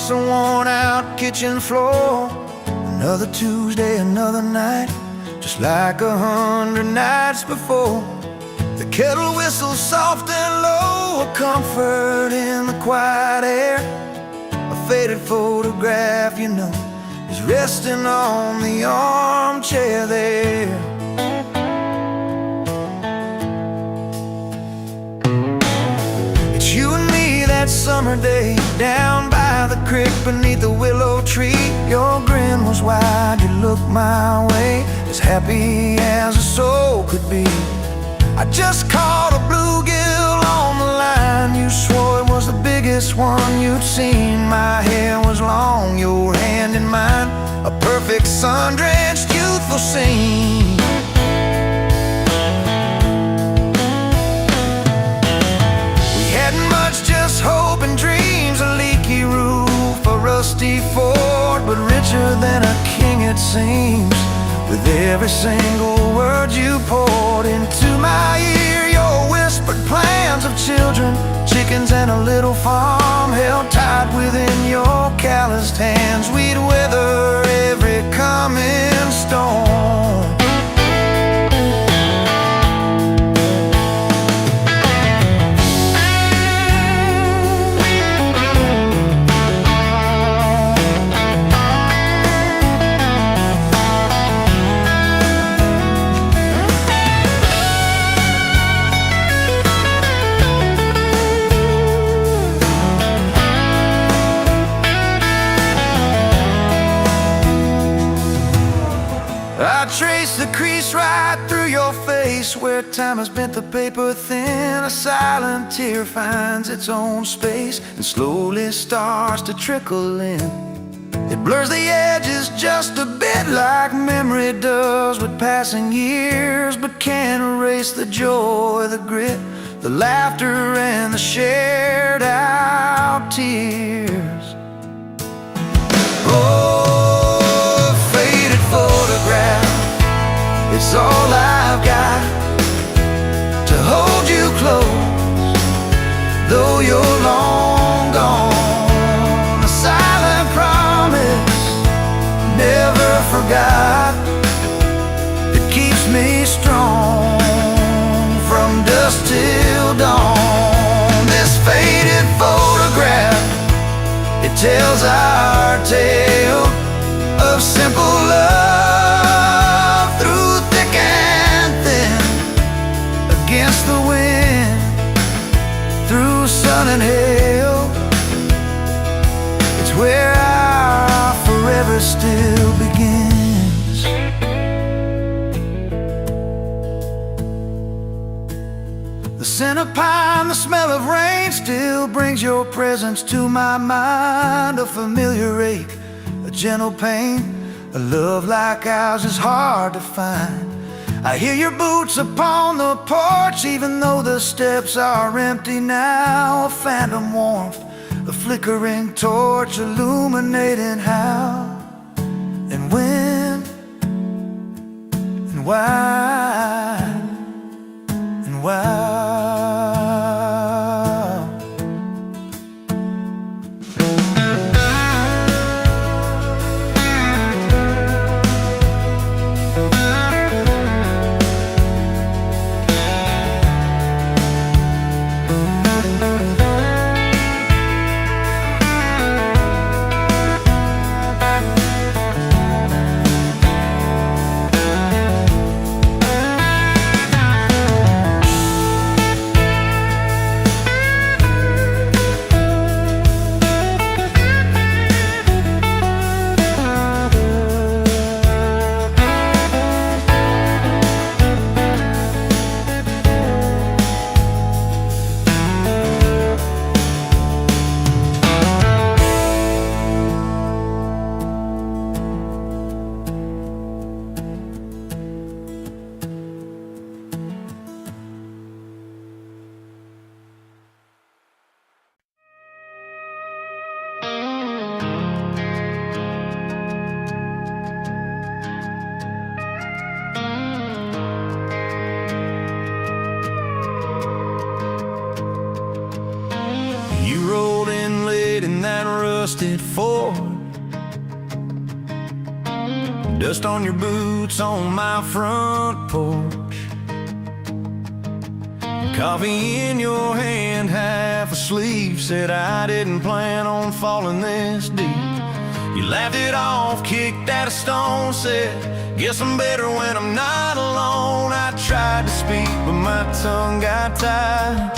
across the worn-out kitchen floor. Another Tuesday, another night, just like 100 nights before. The kettle whistles soft and low, a comfort in the quiet air. A faded photograph, you know, is resting on the armchair there. It's you and me that summer day, down by the creek beneath the willow tree. Your grin was wide, you looked my way, as happy as a soul could be. I just caught a bluegill on the line. You swore it was the biggest one you'd seen. My hair was long, your hand in mine, a perfect sun-drenched youthful scene. We hadn't much, just hope and dreams, a leaky roof, a rusty fort, but richer than a king it seems. With every single word you poured into my ear, your whispered plans of children, chickens and a little farm held tight within your calloused hands. We'd weather every coming storm. I trace the crease right through your face, where time has bent the paper thin. A silent tear finds its own space and slowly starts to trickle in. It blurs the edges just a bit, like memory does with passing years, but can't erase the joy, the grit, the laughter and the shared out tears. Oh, faded photograph, it's all I've got to hold you close, though you're long gone. A silent promise, never forgot, that keeps me strong from dusk till dawn. This faded photograph, it tells our tale of simple love through thick and thin, against the wind, through sun and hail. It's where our forever still begins. The scent of pine, the smell of rain, still brings your presence to my mind. A familiar ache, a gentle pain, a love like ours is hard to find. I hear your boots upon the porch, even though the steps are empty now. A phantom warmth, a flickering torch, illuminating how and when and why and why. rusted Ford. Dust on your boots on my front porch. Coffee in your hand, half asleep. Said I didn't plan on falling this deep. You laughed it off, kicked at a stone. Said, guess I'm better when I'm not alone. I tried to speak, but my tongue got tied.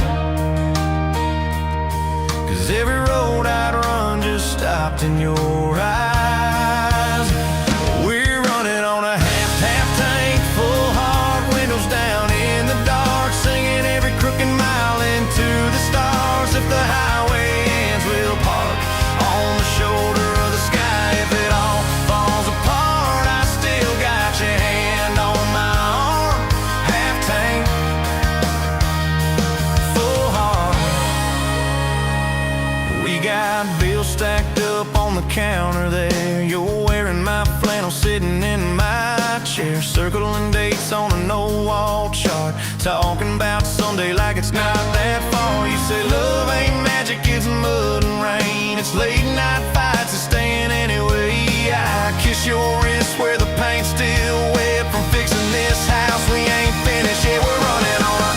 'Cause every road I'd run just stopped in your eyes. We're running on a half tank, full hard, windows down in the dark, singing every crooked mile into the stars. If the highway ends, we'll park on the shoulder of the sky. If it all falls apart, I still got your hand on my arm. Half tank, full heart. We got bills stacked up on the counter there. You're wearing my flannel, sitting in my chair, circling dates on a no-wall chart, talking about Sunday like it's not that far. You say love ain't magic, it's mud and rain. It's late night fights and staying anyway. I kiss your wrist where the paint's still wet from fixing this house. We ain't finished yet. We're running on a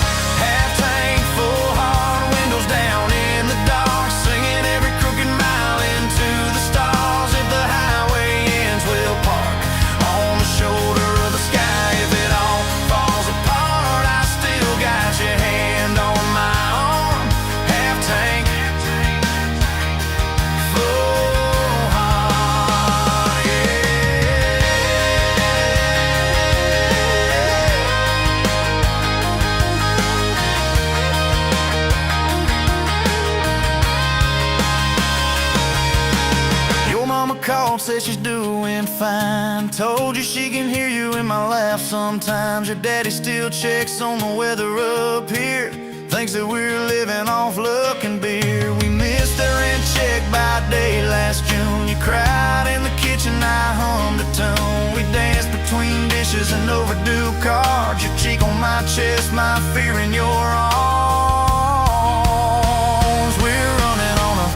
half tank, full hard, windows down in the dark, singing every crooked mile into the stars. If the highway ends, we'll park on the shoulder of the sky. If it all falls apart, I still got your hand on my arm. Half tank, full heart, yeah. Your mama called, said she's doing fine. Told you she can hear you in my laugh sometimes. Your daddy still checks on the weather up here, thinks that we're living off luck and beer. We missed the rent check by day last June. You cried in the kitchen, I hummed a tune. We danced between dishes and overdue cards. Your cheek on my chest, my fear in your arms. We're running on a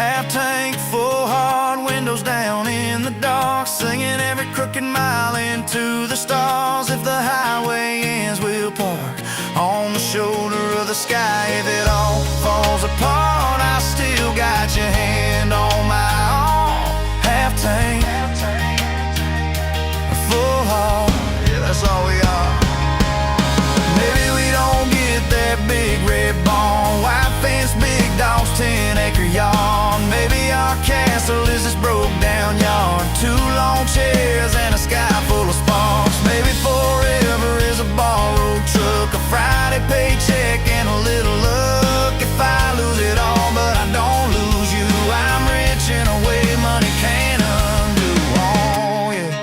half tank, full hard, windows down in the dark, singing every crooked mile into the stars. If the highway ends, we'll park on the shoulder of the sky. If it all falls apart, I still got your hand on my arm. Half tank, full heart, yeah, that's all we are. Maybe we don't get that big red barn, white fence, big dogs, 10-acre yard. Maybe our castle is this broke down yard, 2 long chairs and a sky full of sparks. Maybe forever is a borrowed truck, a Friday paycheck and a little luck. If I lose it all but I don't lose you, I'm rich in a way money can't undo. Oh yeah.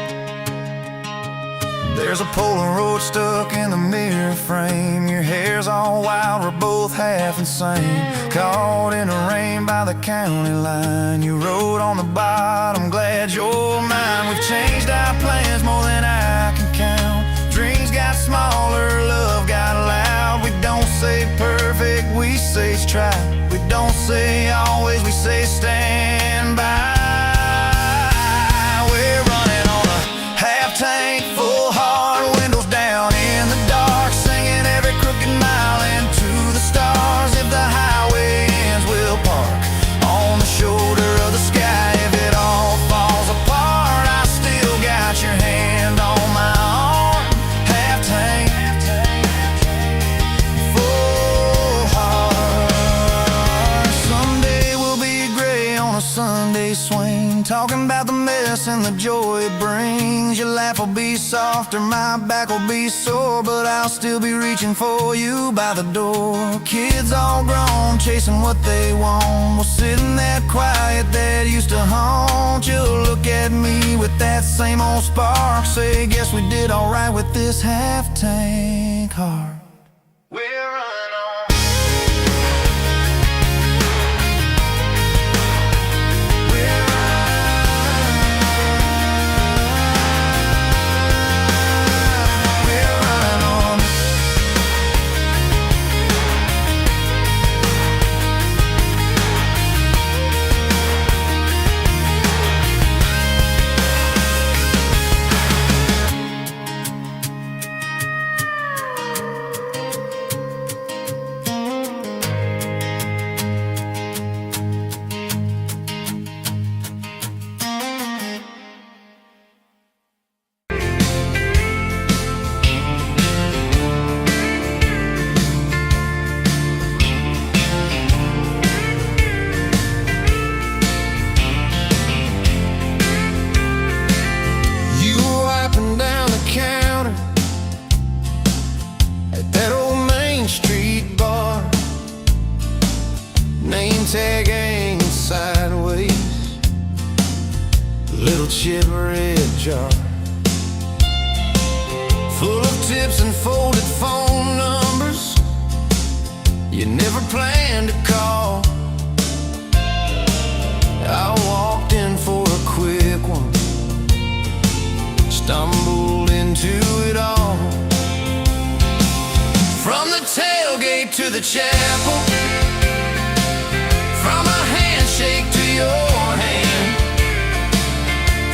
There's a Polaroid stuck in the mirror frame. Your hair's all wild, we're both half insane. Caught in the rain by the county line. You wrote on the bottom, glad you're mine. We've changed our plans more than I can count. Dreams got smaller, love got loud. We don't say perfect, we say try. We don't say always, we say stand by. We're running on a half tank, full hard, windows down in the dark, singing every crooked mile into the stars. If the highway ends, we'll park on the shoulder of the sky. If it all falls apart, I still got your hand on my arm. Half tank, full heart. Someday we'll be gray on a Sunday swing, talking about the mess and the joy it brings. Your laugh will be softer, my back will be sore, but I'll still be reaching for you by the door. Kids all grown, chasing what they want. We'll sit in that quiet that used to haunt. You'll look at me with that same old spark, say, guess we did alright with this half tank heart. We're running on. chip red jar, full of tips and folded phone numbers you never planned to call. I walked in for a quick one, stumbled into it all. From the tailgate to the chapel, from a handshake to your hand,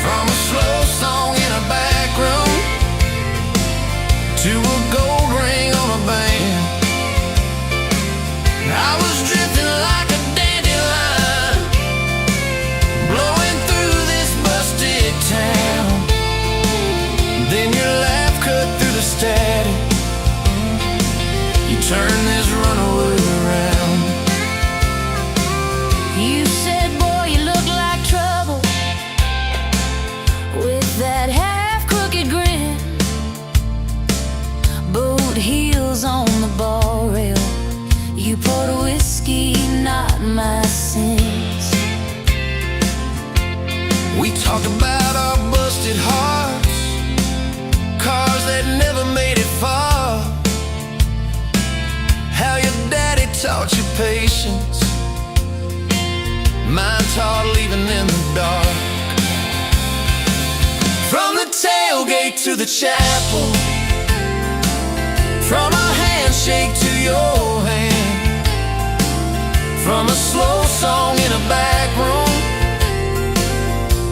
from a slow song in a back room to a gold ring on a band. I was drifting like a dandelion, blowing through this busted town. Then your laugh cut through the static, you turn this runaway around. You said, boy, you look like trouble, with that half-crooked grin, boot heels on the ball rail. You poured whiskey, not my sins. We talked about our busted hearts, cars that never made it far, how your daddy taught you patience, mine taught leaving in the dark. From the tailgate to the chapel, from a handshake to your hand, from a slow song in a back room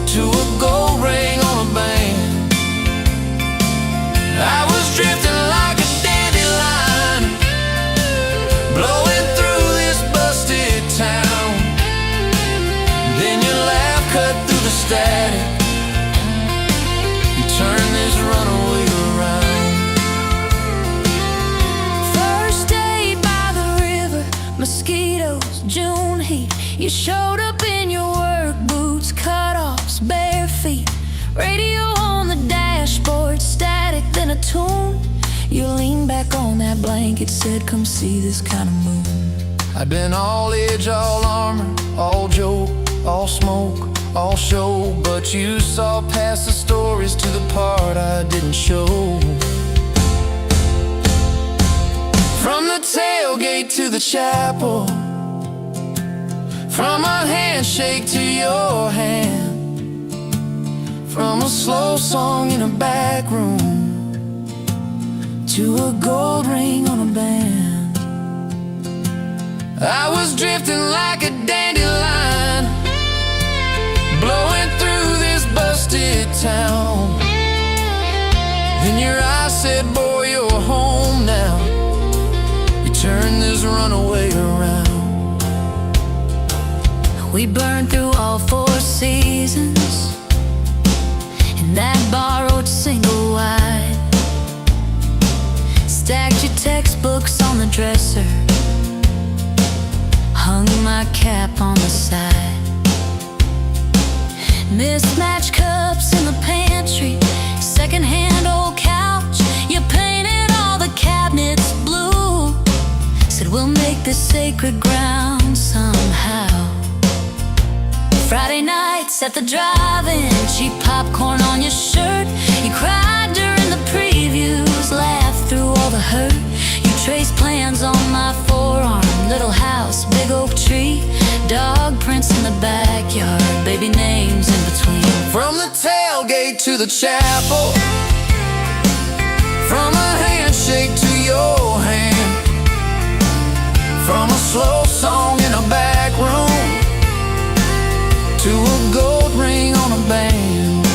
to a gold ring on a band. I was drifting like a dandelion, blowing through this busted town. Then your laugh cut through the static, you turn this runaway around. First day by the river, mosquitoes, June heat. You showed up in your work boots, cut-offs, bare feet, radio on the dashboard, static, then a tune. You leaned back on that blanket, said, come see this kind of moon. I'd been all edge, all armor, all joke, all smoke, all show, but you saw past the stories to the part I didn't show. From the tailgate to the chapel, from a handshake to your hand, from a slow song in a back room to a gold ring on a band. I was drifting like a dandelion, blowing through this busted town. Then your eyes said, boy, you're home now. You turned this runaway around. We burned through all 4 seasons in that borrowed single wide, stacked your textbooks on the dresser, hung my cap on the side. Mismatched cups in the pantry, secondhand old couch. You painted all the cabinets blue, said we'll make this sacred ground somehow. Friday nights at the drive-in, cheap popcorn on your shirt. You cried during the previews, laughed through all the hurt. You traced plans on my forearm, little house, big oak tree, dog prints in the backyard, baby names in between. From the tailgate to the chapel, from a handshake to your hand, from a slow song in a back room to a gold ring on a band.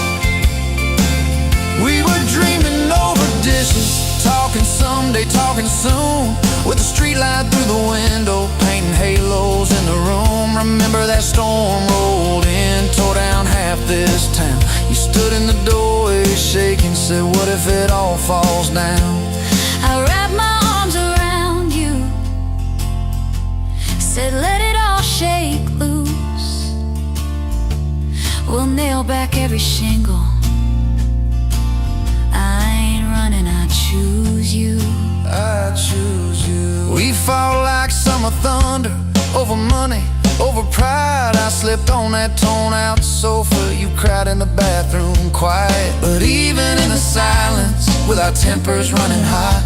We were dreaming over dishes, talking someday, talking soon, with a street light through the window, painting halos in the room. Remember that storm rolled in, tore down half this town. You stood in the doorway shaking, said, what if it all falls down? I wrapped my arms around you, said let it all shake loose. We'll nail back every shingle. I ain't running, I choose you. I choose you. We fought like summer thunder, over money, over pride. I slept slept on that torn-out sofa. You cried in the bathroom, quiet. But even in the silence, with our tempers running hot,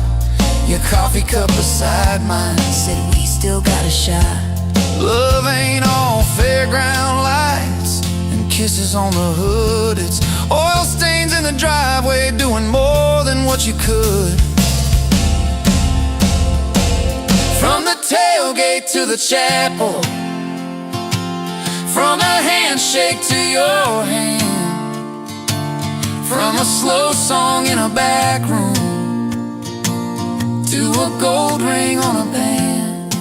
your coffee cup beside mine said we still got a shot. Love ain't all fairground lights and kisses on the hood. It's oil stains in the driveway, doing more than what you could. From the tailgate to the chapel, from a handshake to your hand, from a slow song in a back room to a gold ring on a band.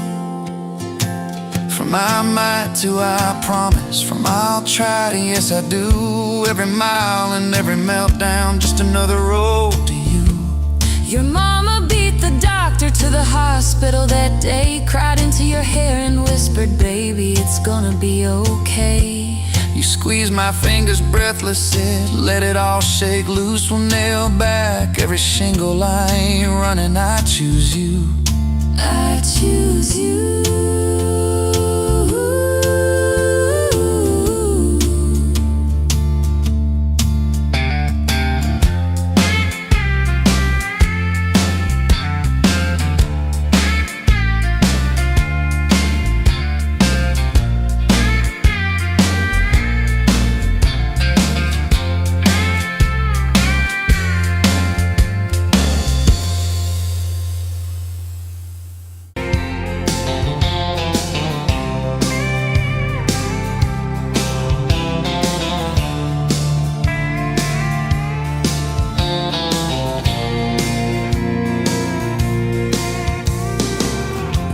From I might to I promise, from I'll try to yes I do. Every mile and every meltdown, just another road to you. Your mama beat the doctor to the hospital that day, cried into your hair and whispered, baby, it's gonna be okay. You squeezed my fingers breathless, said, let it all shake loose. We'll nail back every shingle. I ain't running, I choose you. I choose you.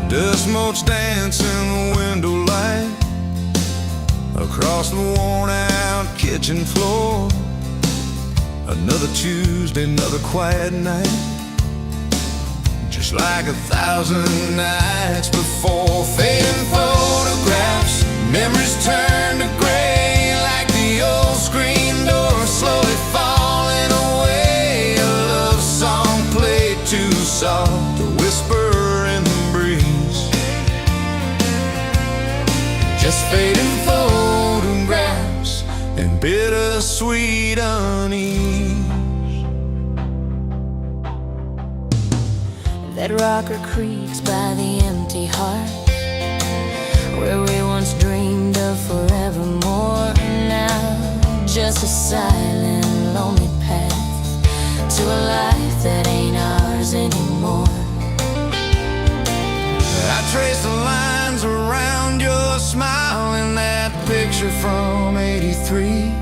Dust motes dance in the window light across the worn-out kitchen floor. Another Tuesday, another quiet night, just like 1,000 nights before. Fading photographs, memories turn to gray, like the old screen door slowly falling away. A love song played too soft, a whisper in the breeze, just fading photographs and bittersweet unease. That rocker creaks by the empty heart, where we once dreamed of forevermore. Now just a silent, lonely path to a life that ain't ours anymore. I trace the lines around your smile in that picture from '83.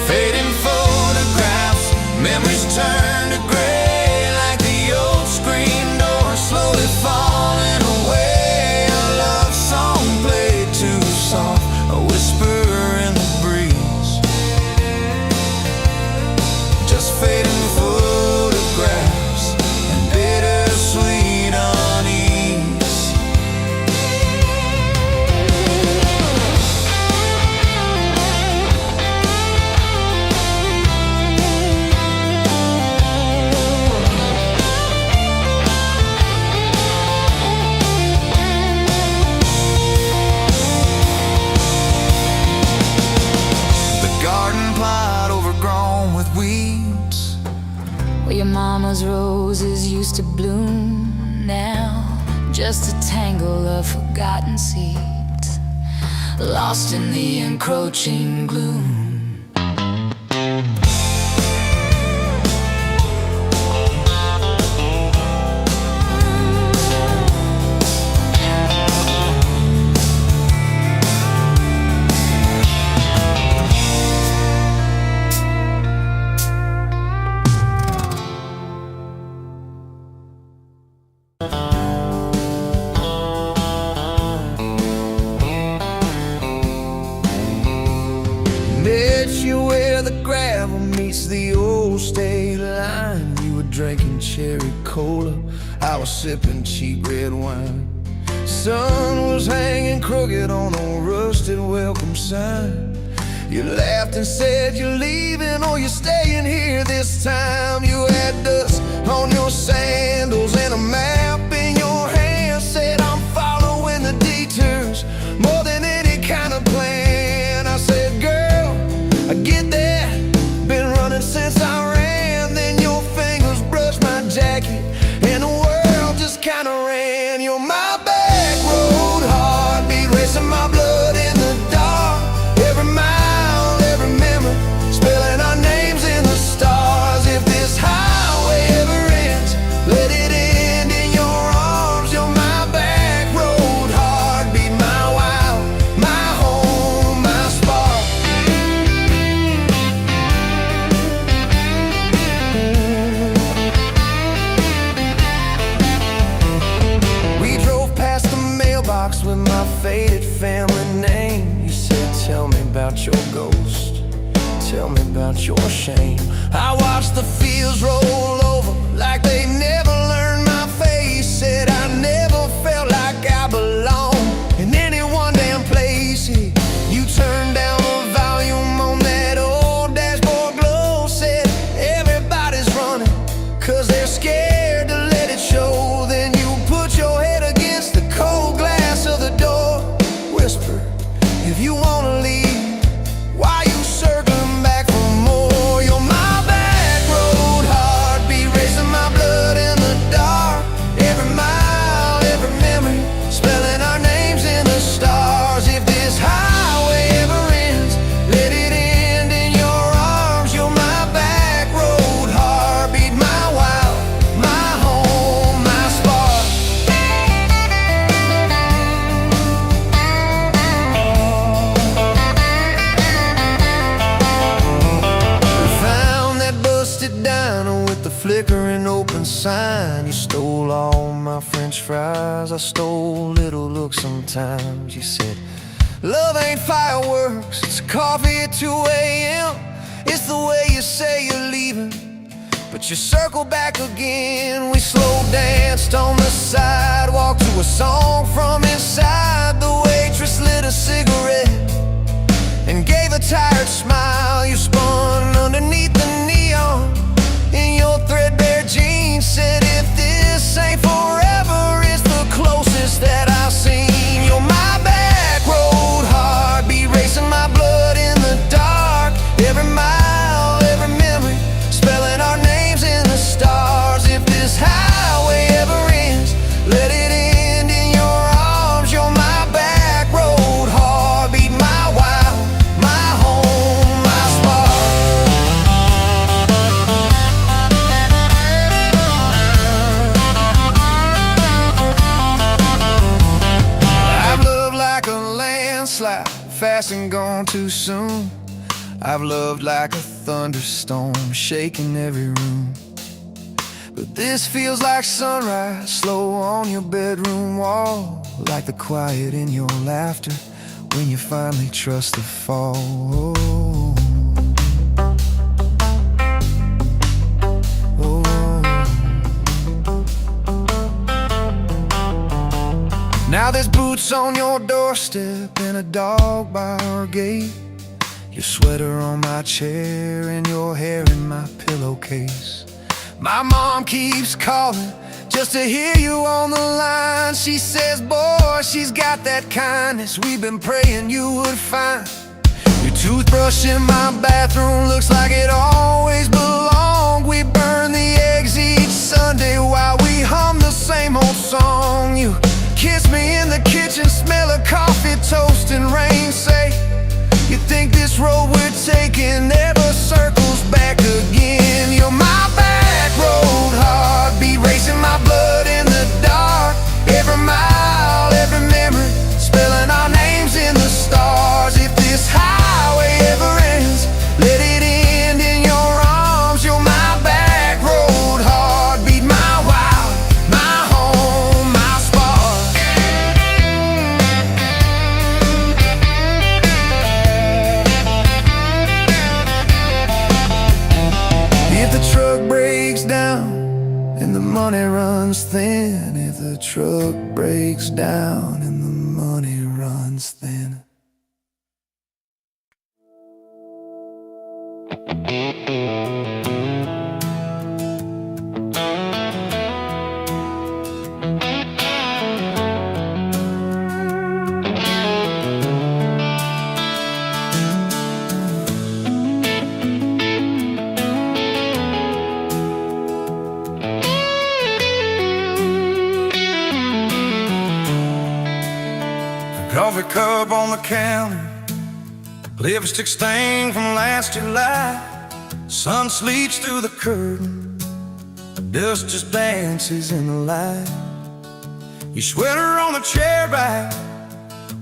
Fading photographs, memories turn to gray, like the old screen door slowly falling away. A love song played too soft, a whisper in the breeze, just fading photographs and bittersweet unease. Where your mama's roses used to bloom, now just a tangle of forgotten seeds, lost in the encroaching gloom. Met you where the gravel meets the old state line. You were drinking cherry cola, I was sipping cheap red wine. Sun was hanging crooked on a rusted welcome sign. You laughed and said you're leaving or you're staying here this time. You had dust on your sandals and a map in your hand, said I'm following the detours more than any kind of plan. ghost. Tell me about your shame. I watched the fields roll over like they never learned my face. Said I never felt like I belonged in any one damn place. You turned down the volume on that old dashboard glow. Said everybody's running 'cause they're scared to let it show. Then you put your head against the cold glass of the door. Whisper, if you wanna leave, why you circling back for more? You're my back road heartbeat, racing my blood in the dark. Every mile, every memory, spelling our names in the stars. If this highway ever ends, let it end in your arms. You're my back road heartbeat, my wild, my home, my spark. Found that busted diner with the flickering open sign. You stole all my French fries, I stole little looks sometimes. You said, love ain't fireworks, it's coffee at 2 a.m. It's the way you say you're leaving, but you circle back again. We slow danced on the sidewalk to a song from inside. The waitress lit a cigarette and gave a tired smile. You spun underneath the neon in your threadbare jeans. Said if this ain't forever, it's the closest that I've seen. You're my back road heartbeat, racing my blood in the dark. Every mile, every memory, spelling our names in the stars. If this highway ever ends, let it end in your arms. You're my back road heartbeat, my wild, my home, my spark. I've loved like a landslide, fast and gone too soon. I've loved like a thunderstorm, shaking every room. But this feels like sunrise, slow on your bedroom wall. Like the quiet in your laughter when you finally trust the fall. Now there's boots on your doorstep and a dog by our gate. Your sweater on my chair and your hair in my pillowcase. My mom keeps calling just to hear you on the line. She says, boy, she's got that kindness we've been praying you would find. Your toothbrush in my bathroom looks like it always belonged. We burn the eggs each Sunday while we hum the same old song. You kiss me in the kitchen, smell of coffee, toast, and rain. Say, you think this road we're taking never circles back again. You're my back road heartbeat, racing my blood in the dark. Every mile, every memory, spelling our names in the stars. If this highway ever ends, let it end in your arms. You're my back road heartbeat, my wild, my home, my spark. If the truck breaks down and the money runs thin, if the truck breaks down and the money runs thin. Coffee cup on the counter, lipstick stain from last July. Sun sleeps through the curtain, dust just dances in the light. Your sweater on the chair back,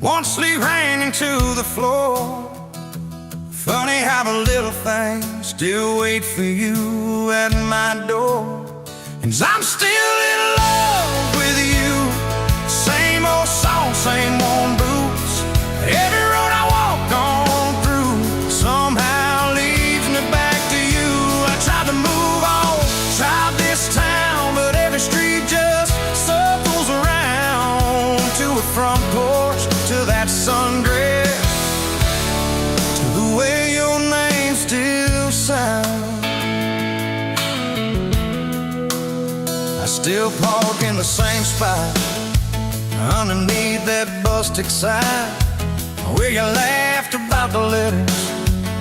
one sleeve hanging to the floor. Funny how the little things still wait for you at my door. And I'm still in love with you. Same old song, same old boots. Every road I walked on through, Still park in the same spot underneath that busted sign where you laughed about the letters,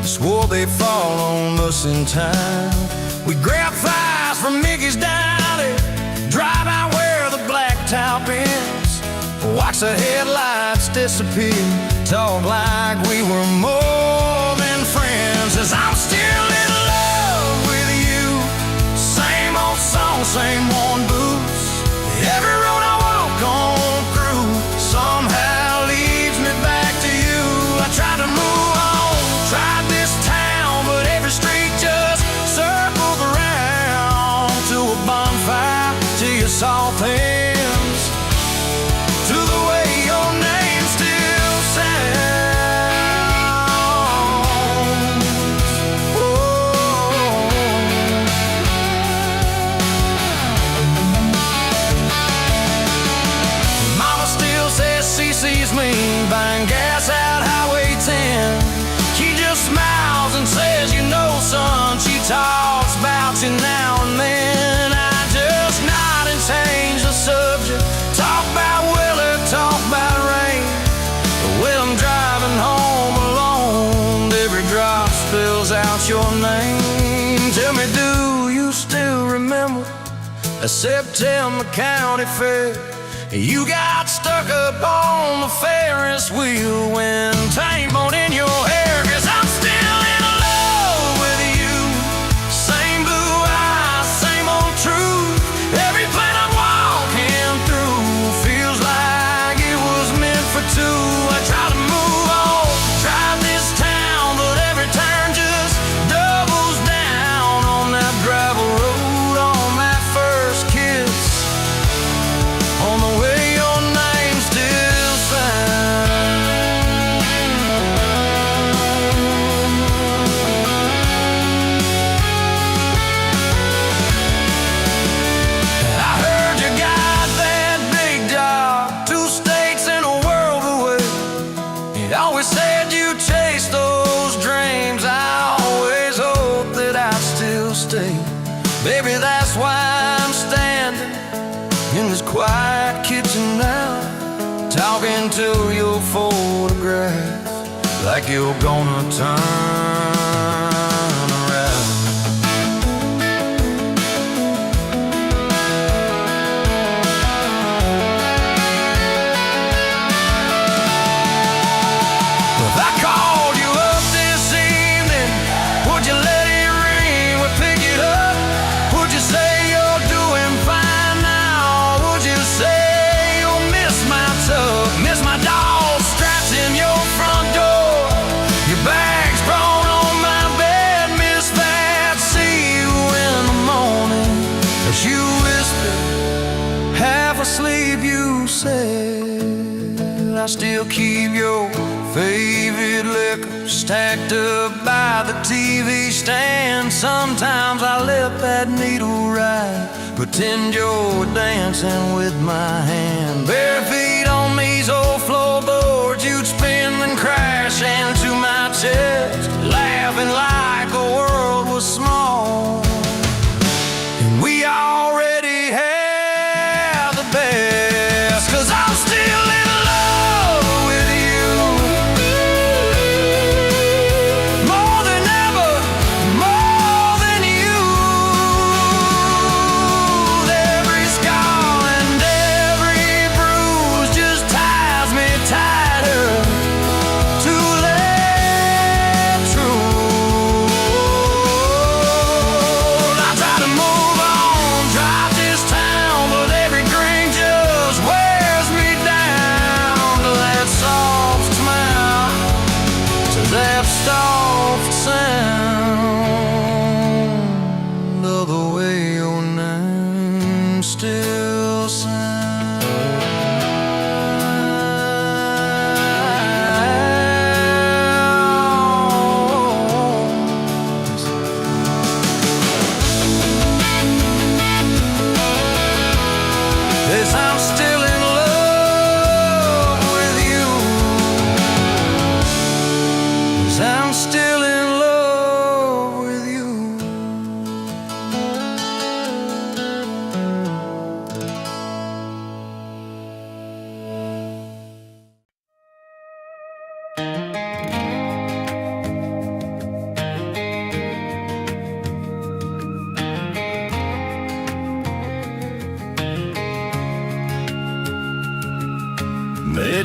swore they'd fall on us in time. We grab fries from Mickey's Deli, drive out where the blacktop ends, watch the headlights disappear, talk like we were more than friends. As I'm still in love with you, same old song, same worn boots. Every road I walk on through somehow leads me back to you. I tried to move on, tried this town, but every street just circled around to a bonfire, till you saw things, to the way your name still sounds. Oh. Mama still says she sees me buying gas out Highway 10. She just smiles and says, you know, son, she talks about you now and then. I just nod and change the subject, talk about weather, talk about rain. Well, I'm driving home alone, every drop spills out your name. Tell me, do you still remember a September County Fair? You got stuck up on the Ferris wheel when time bone in your hair. 'Cause I'm still in love with you, same blue eyes, same old truth. Every plan I'm walking through feels like it was meant for two. I try to move on, drive this town, but every turn just doubles down on that gravel road, on that first kiss, on the way your name still sounds. I heard you got that big job, 2 states and a world away. You always said you chased those dreams. I always hoped that I'd still stay. Baby, that's why I'm standing in this quiet kitchen now, talking to your photograph like you're gonna turn around. If I called you up this evening, would you let it ring? Would pick it up? Would you say you're doing fine now? Would you say you'll miss my tub, miss my dog straps in your front door, your bags brought on my bed, miss that? See you in the morning as you whisper, half asleep, you said. I still keep your favorite liquor stacked up by the TV stand. Sometimes I let that needle ride, pretend you're dancing with my hand. Bare feet on these old floorboards, you'd spin and crash into my chest, laughing like the world was small and we already had the best. 'Cause I'm still in love with you, more than ever, more than you. Every scar and every bruise just ties me tighter to let true.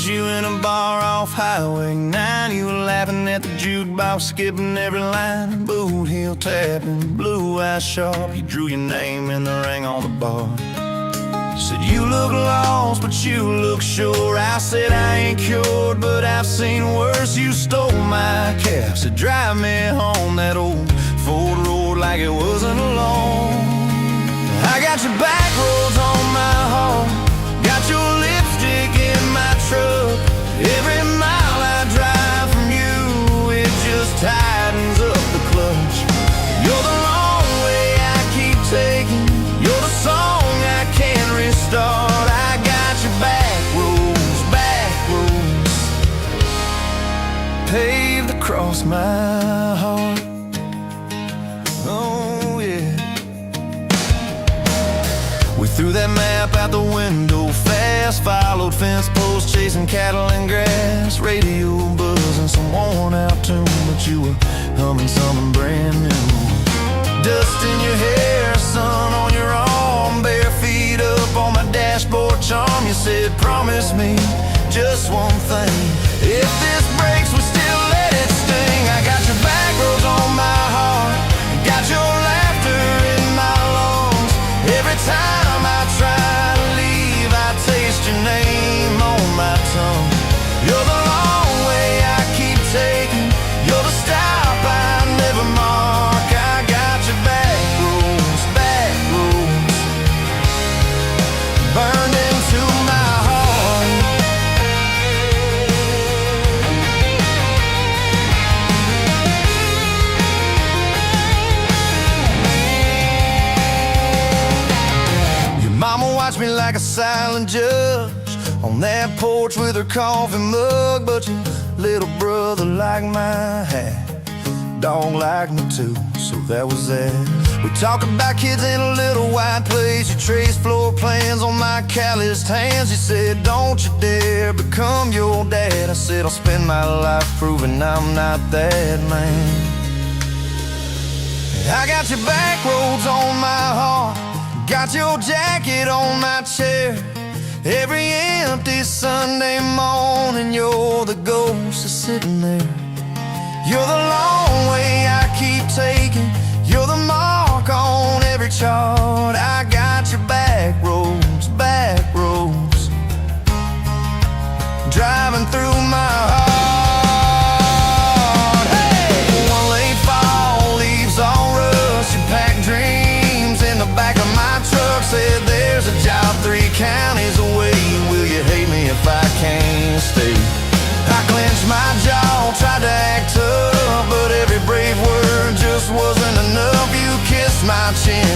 Met you in a bar off Highway 9. You were laughing at the jukebox, skipping every line. Boot heel tapping, blue eyes sharp. You drew your name in the ring on the bar. Said you look lost, but you look sure. I said I ain't cured, but I've seen worse. You stole my cab, said drive me home. That old Ford road like it wasn't alone. I got your back roads on my heart, got your lipstick in my truck. Every mile I drive from you, it just tightens up the clutch. You're the long way I keep taking, you're the song I can't restart. I got your back roads paved across my heart. Oh yeah. We threw that map out the window fast, followed fence posts, chasing cattle and grass. Radio buzzing some worn out tune, but you were humming something brand new. Dust in your hair, sun on your arm, bare feet up on my dashboard charm. You said promise me just one thing, if this breaks we still let it sting. I got your back roads on my heart, got your laughter in my lungs. Every time I try to leave, I taste your name on my tongue. You're the long way I keep taking, you're the stop I never mark. I got your back roads burned into my heart. Your mama watched me like a silent judge on that porch with her coffee mug, but your little brother liked my hat, dog liked me too, so that was that. We talk about kids in a little white place. You traced floor plans on my calloused hands. You said don't you dare become your dad. I said I'll spend my life proving I'm not that man. I got your back roads on my heart, got your jacket on my chair. Every empty Sunday morning you're the ghost that's sitting there. You're the long way I keep taking, you're the mark on every chart. I got your back roads driving through my heart. Hey! One late fall, leaves all rust. You pack dreams in the back of my truck. Said there's a job 3 counties away. Will you hate me if I can't stay? I clenched my jaw, tried to act tough, but every brave word just wasn't enough. You kissed my chin,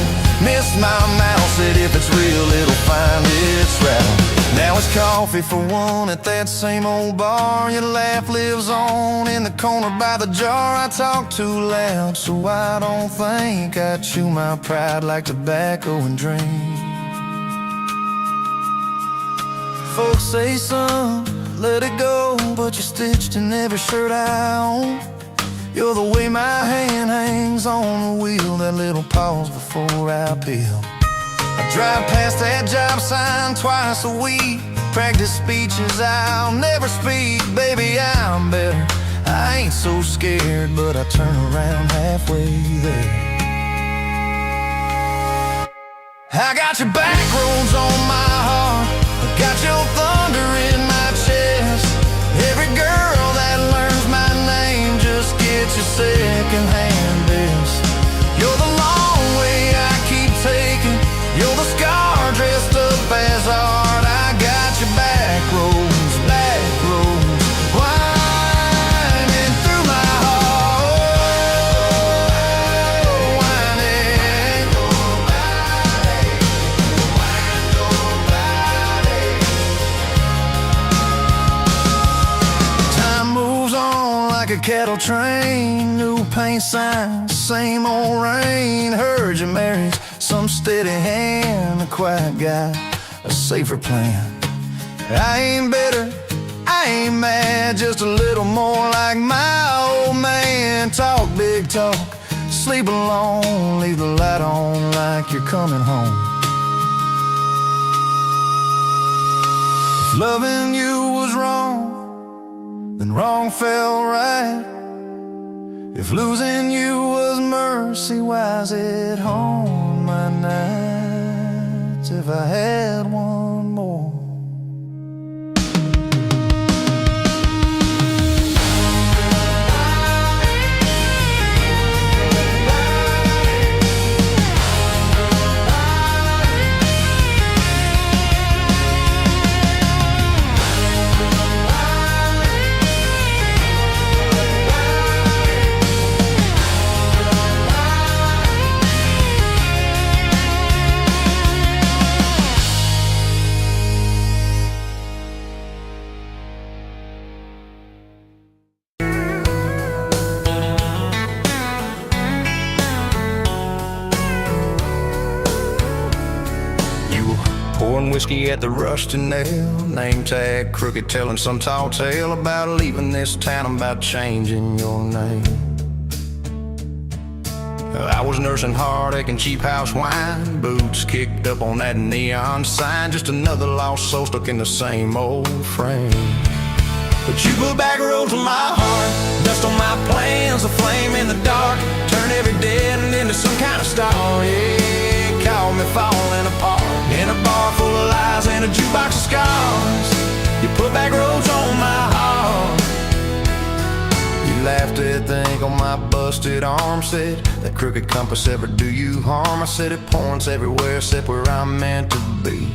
missed my mouth, said if it's real it'll find its route. Now it's coffee for one at that same old bar. Your laugh lives on in the corner by the jar. I talk too loud, so I don't think I chew my pride like tobacco and drink. Folks say, son, let it go, but you're stitched in every shirt I own. You're the way my hand hangs on the wheel, that little pause before I peel. I drive past that job sign twice a week, practice speeches I'll never speak. Baby, I'm better, I ain't so scared, but I turn around halfway there. I got your back roads on my heart, got your thunder in my chest. Every girl that learns my name just gets your second-hand best. You're the long way I keep taking, you're the scar dressed up as art. I got your back roads winding through my heart, winding. Time moves on like a cattle train, new paint signs, same old rain. Heard you married some steady hand, a quiet guy, a safer plan. I ain't bitter, I ain't mad, just a little more like my old man. Talk big talk, sleep alone, leave the light on like you're coming home. If loving you was wrong, then wrong felt right. If losing you was mercy, why's it haunt my nights? If I had one more, pouring whiskey at the rusty nail, name tag crooked, telling some tall tale about leaving this town, about changing your name. I was nursing heartache and cheap house wine, boots kicked up on that neon sign, just another lost soul stuck in the same old frame. But you put back roads on my heart, dust on my plans, a flame in the dark, turn every dead end into some kind of star. Yeah, call me falling apart in a bar full of lies and a jukebox of scars. You put back roads on my heart. You laughed at the ink on my busted arm, said that crooked compass ever do you harm. I said it points everywhere except where I'm meant to be.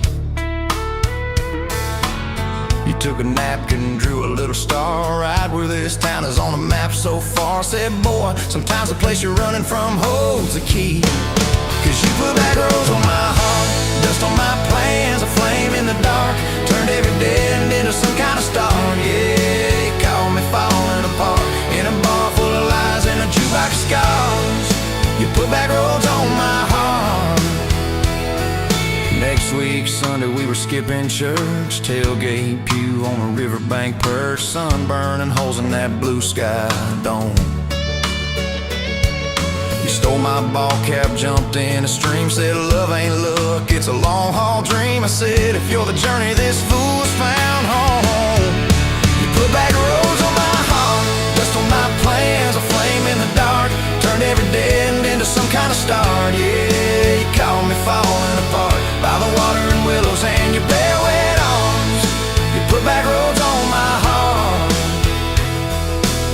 You took a napkin, drew a little star right where this town is on the map so far. Said, boy, sometimes the place you're running from holds the key. Cause you put back roads on my heart, dust on my plans, a flame in the dark, turned every dead end into some kind of star. Yeah, you called me falling apart in a bar full of lies and a jukebox of scars. You put back roads on my heart. Next week, Sunday, we were skipping church, tailgate pew on a riverbank perch, sunburn and holes in that blue sky dome. You stole my ball cap, jumped in a stream, said love ain't luck, it's a long haul dream. I said if you're the journey, this fool has found home. You put back roads on my heart, dust on my plans, a flame in the dark, turned every dead end into some kind of star. Yeah, you called me falling apart by the water and willows and your bare wet arms. You put back roads on my heart.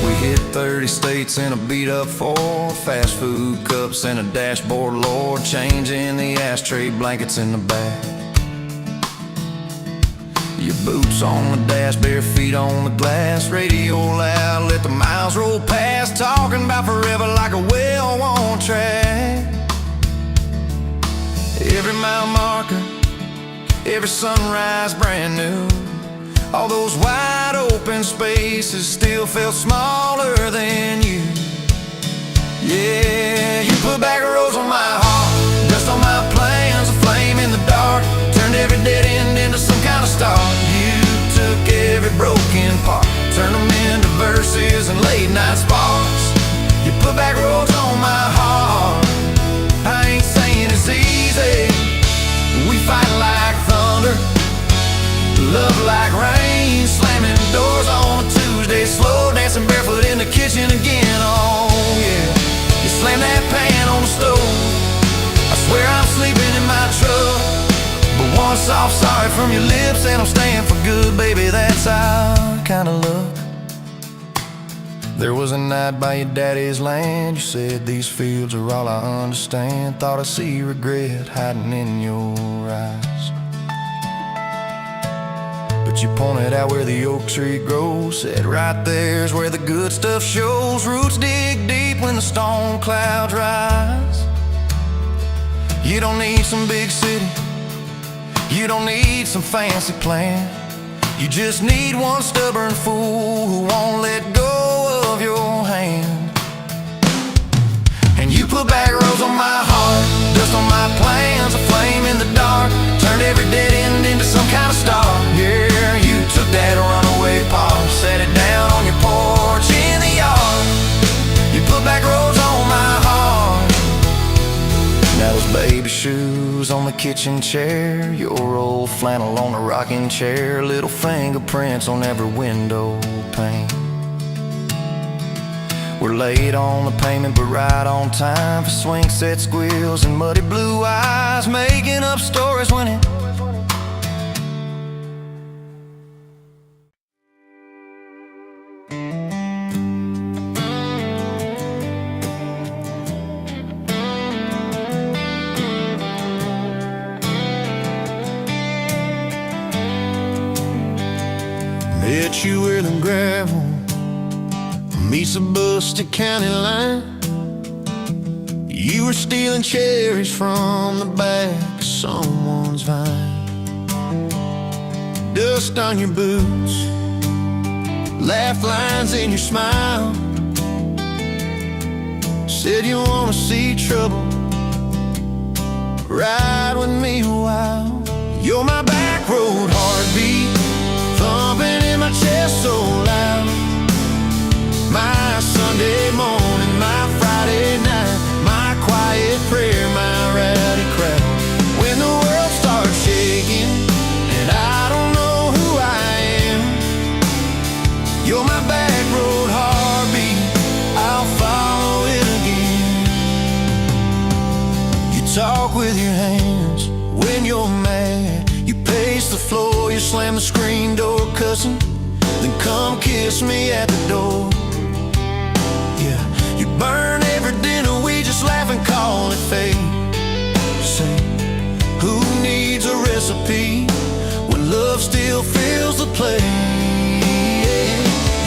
We hit 30 states in a beat-up Ford, fast food cups and a dashboard, Lord, changing the ashtray blankets in the back. Your boots on the dash, bare feet on the glass, radio loud, let the miles roll past, talking about forever like a well-worn track. Every mile marker, every sunrise brand new. All those wide open spaces still felt smaller than you. Yeah, you put back roads on my heart, dust on my plans, a flame in the dark, turned every dead end into some kind of star. You took every broken part, turned them into verses and late night sparks. You put back roads on my heart. I ain't saying it's easy, we fight like thunder, love like rain, slamming doors on a Tuesday, slow dancing barefoot in the kitchen again. Oh yeah, you slam that pan on the stove, I swear I'm sleeping in my truck, but one soft sorry from your lips and I'm staying for good, baby, that's our kind of luck. There was a night by your daddy's land, you said these fields are all I understand, thought I see regret hiding in your eyes. But you pointed out where the oak tree grows, said right there's where the good stuff shows, roots dig deep when the storm clouds rise. You don't need some big city, you don't need some fancy plan, you just need one stubborn fool who won't let go of your hand. And you put back roads on my heart, dust on my plans, a flame in the dark, turned every dead end into some kind of star. Yeah, you took that runaway paw, set it down on your porch in the yard. You put back roads on my heart. Now those Baby shoes on the kitchen chair, your old flannel on the rocking chair, little fingerprints on every window pane. We're late on the payment but right on time for swing set squeals and muddy blue eyes, making up stories when it met you where the gravel meets the Busted County line. You were stealing cherries from the back of someone's vine. Dust on your boots, laugh lines in your smile. Said you wanna see trouble, ride with me a while. You're my back road heartbeat, thumping in my chest so loud. My Sunday morning, my Friday night, my quiet prayer, my rowdy crowd. When the world starts shaking and I don't know who I am, you're my back road heartbeat, I'll follow it again. You talk with your hands when you're mad, you pace the floor, you slam the screen door cussing, then come kiss me at the door. Yeah, you burn every dinner, we just laugh and call it fate. Say, who needs a recipe when love still fills the plate?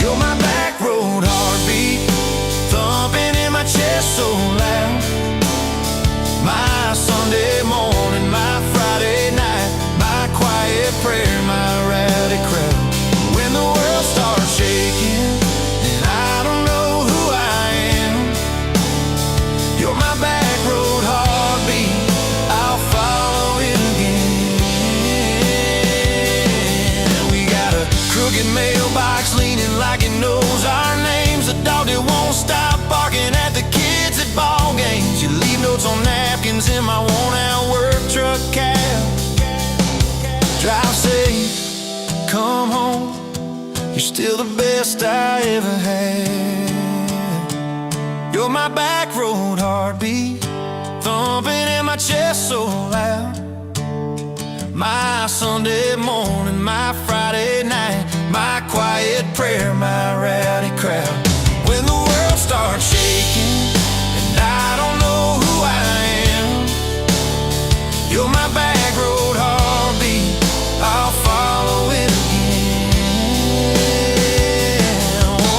You're my back road heartbeat, thumping in my chest so loud. My Sunday morning, my Friday night, my quiet prayer, my rowdy crowd. When the world starts shaking and I don't know who I am, you're my back road heartbeat, I'll follow it again. We got a crooked mailbox leaning like it knows our names, a dog that won't stop barking at the kids at ball games. You leave notes on napkins in my worn-out work truck cab. Drive safe, come home, you're still the best I ever had. You're my back road heartbeat, thumping in my chest so loud. My Sunday morning, my Friday night, my quiet prayer, my rowdy crowd. When the world starts shaking and I don't know who I am, you're my back road heartbeat, I'll follow it again.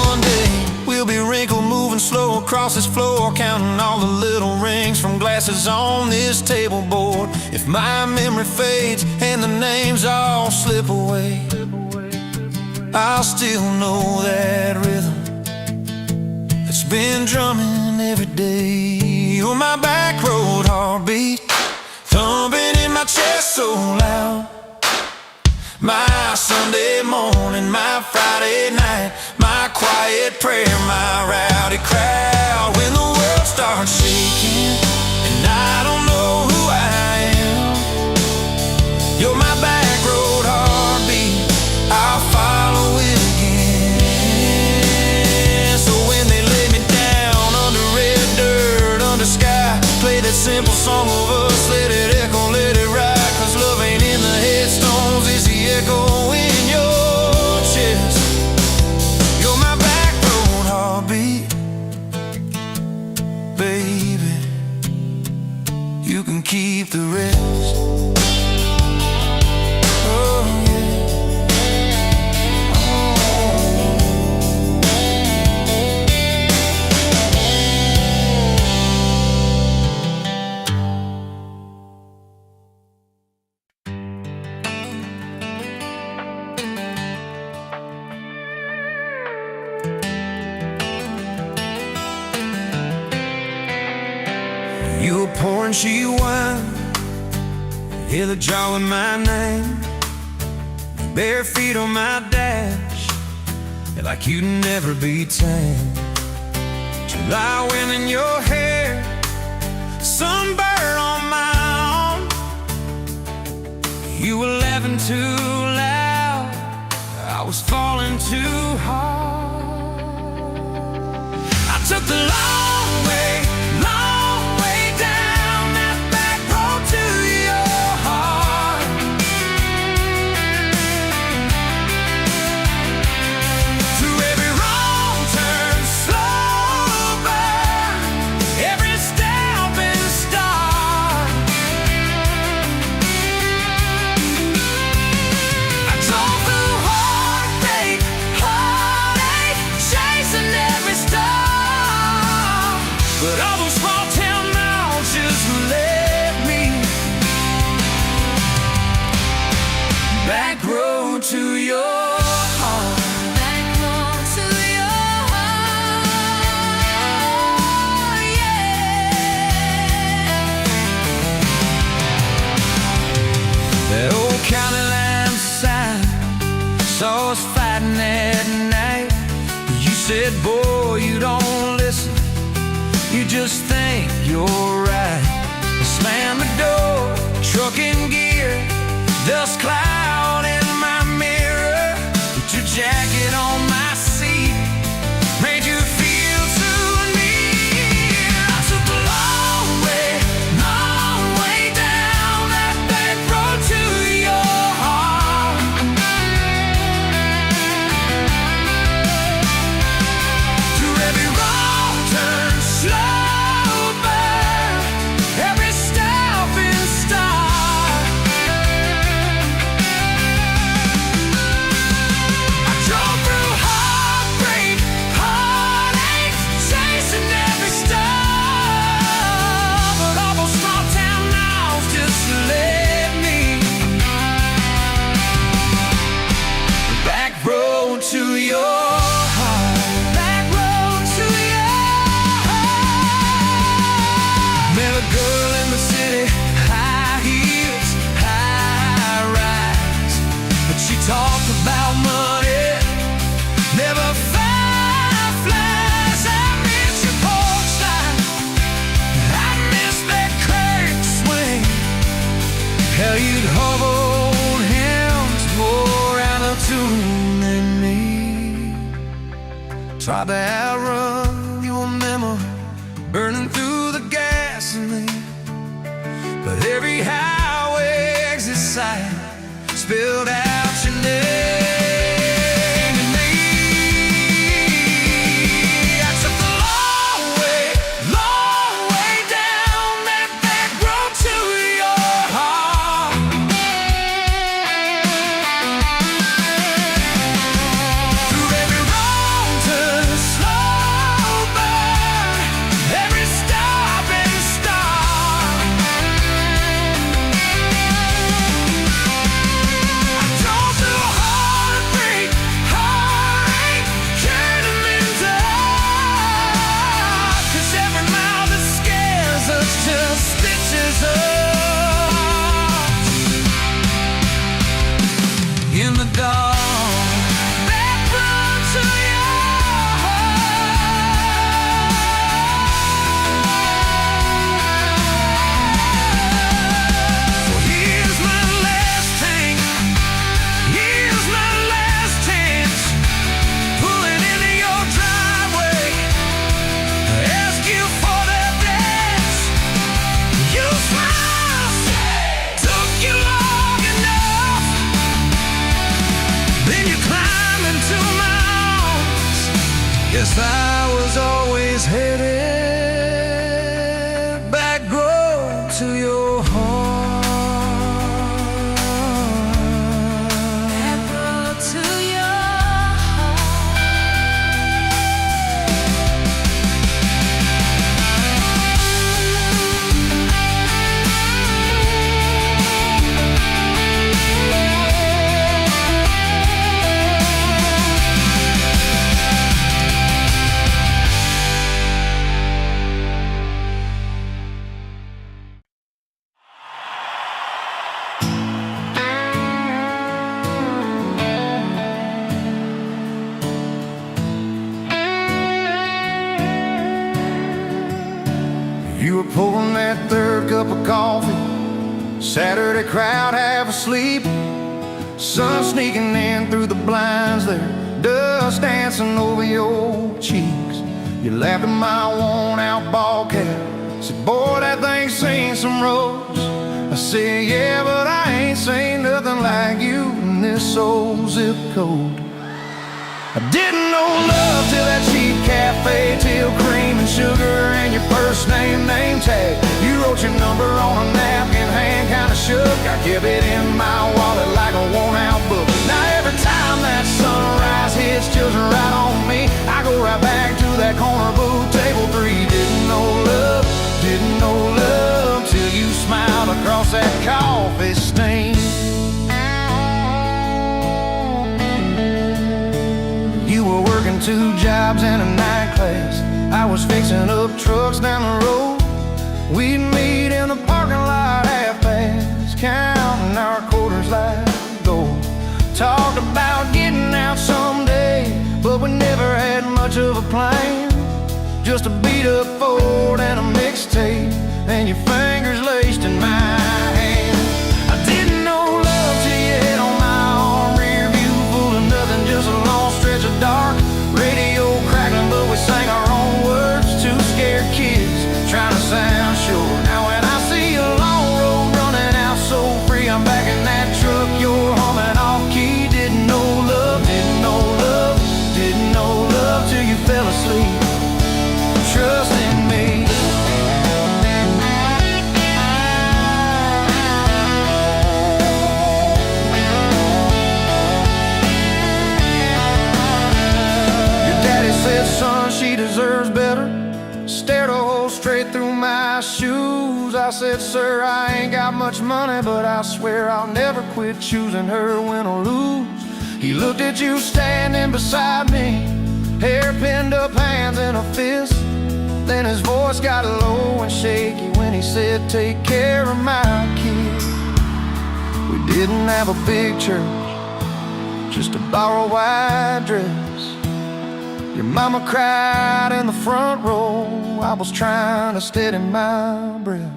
One day we'll be wrinkled, moving slow across this floor, counting all the little rings from glasses on this table board. If my memory fades and the names all slip away, I'll still know that rhythm that's been drumming every day. You're my back road heartbeat, thumping in my chest so loud. My Sunday morning, my Friday night, my quiet prayer, my rowdy crowd. When the world starts shaking and I don't know who I am, you're my back road heartbeat, I'll follow it again. So when they lay me down under red dirt, under sky, play that simple song of us, let it echo, let it ride. Cause love ain't in the headstones, it's the echo in your chest. You're my back road heartbeat, baby, you can keep the rest. Oh yeah. You were pouring cheap wine, hear the jar with my name, bare feet on my dash, like you'd never be tamed. July wind in your hair, sunburn on my too loud, I was falling too hard. I took the long way down that back road to your heart. Through every wrong turn, slow burn, every step and start. I drove through heartache, chasing every star. But all those small town miles just led me back road to your heart. Back home to your heart, yeah. That old county line sign saw us fighting that night. You said, boy, you don't listen, you just think you're right. I slammed the door, truck in gear, dust cloud in my mirror. Put your jacket on my seat, made you feel so near. I took the long way down that back road to your heart. Through every wrong turn, slow burn, every step and start. I drove through heartbreak, heartache, chasing every star. But all those small town miles just led me back road to your heart. Back road to your heart. Met a girl in the city, high heels, high rise. But she talked about money, never fireflies. I miss your porch light, I miss that crack swing. How you'd hold hands more out of tune than me. Tried to outrun your memory, burning through the gasoline. But every highway exit sign spilled out your name to me. I took the long way down that back road to your heart. Through every wrong turn, slow burn, every stop and start. I drove through heartbreak, heartache, turning me dark. 'Cause every mile that scares us just stitches us in the dark. Back road to your heart. Well, here's my last tank, here's my last chance, pulling into your driveway, ask you for that dance. You smiled, took you long enough, then you climbed into my arms. Guess I was always headed back road to your heart. Back road to your heart. You were pulling that third cup of coffee, Saturday crowd half asleep. Sun sneaking in through the blinds there, dust dancing over your cheeks. You laughed at my worn-out ball cap, said, boy, that thing's seen some roads. I said, yeah, but I ain't seen nothing like you in this old zip code. I didn't know love till that cheap cafe, till cream and sugar and your first name tag. You wrote your number on a napkin, hand kinda shook. I kept it in my wallet like a worn-out book. Now every time that sunrise hits, chills right on me. I go right back to that corner booth, table 3. Didn't know love till you smiled across that coffee stain. You were working 2 jobs and a night class. I was fixing up trucks down the road. We'd meet in the parking lot half-past, counting our quarters like gold. Talked about getting out someday, but we never had much of a plan. Just a beat-up Ford and a mixtape, and your fingers laced in my hand. I didn't know love till you hit on my arm. Rear view full of nothing, just a long stretch of dark. Radio crackling, but we sang our own words. 2 scared kids trying to sound sure. Now when I see a long road running out so free, I'm back in that truck, you're humming off key. Didn't know love till you fell asleep. Trust in me. Your daddy said, son, she deserves better. Stared a hole straight through my shoes. I said, sir, I ain't got much money, but I swear I'll never quit choosing her, win or lose. He looked at you standing beside me, hair pinned up, hands in a fist. Then his voice got low and shaky when he said, take care of my kid. We didn't have a big church, just a borrowed white dress. Your mama cried in the front row. I was trying to steady my breath.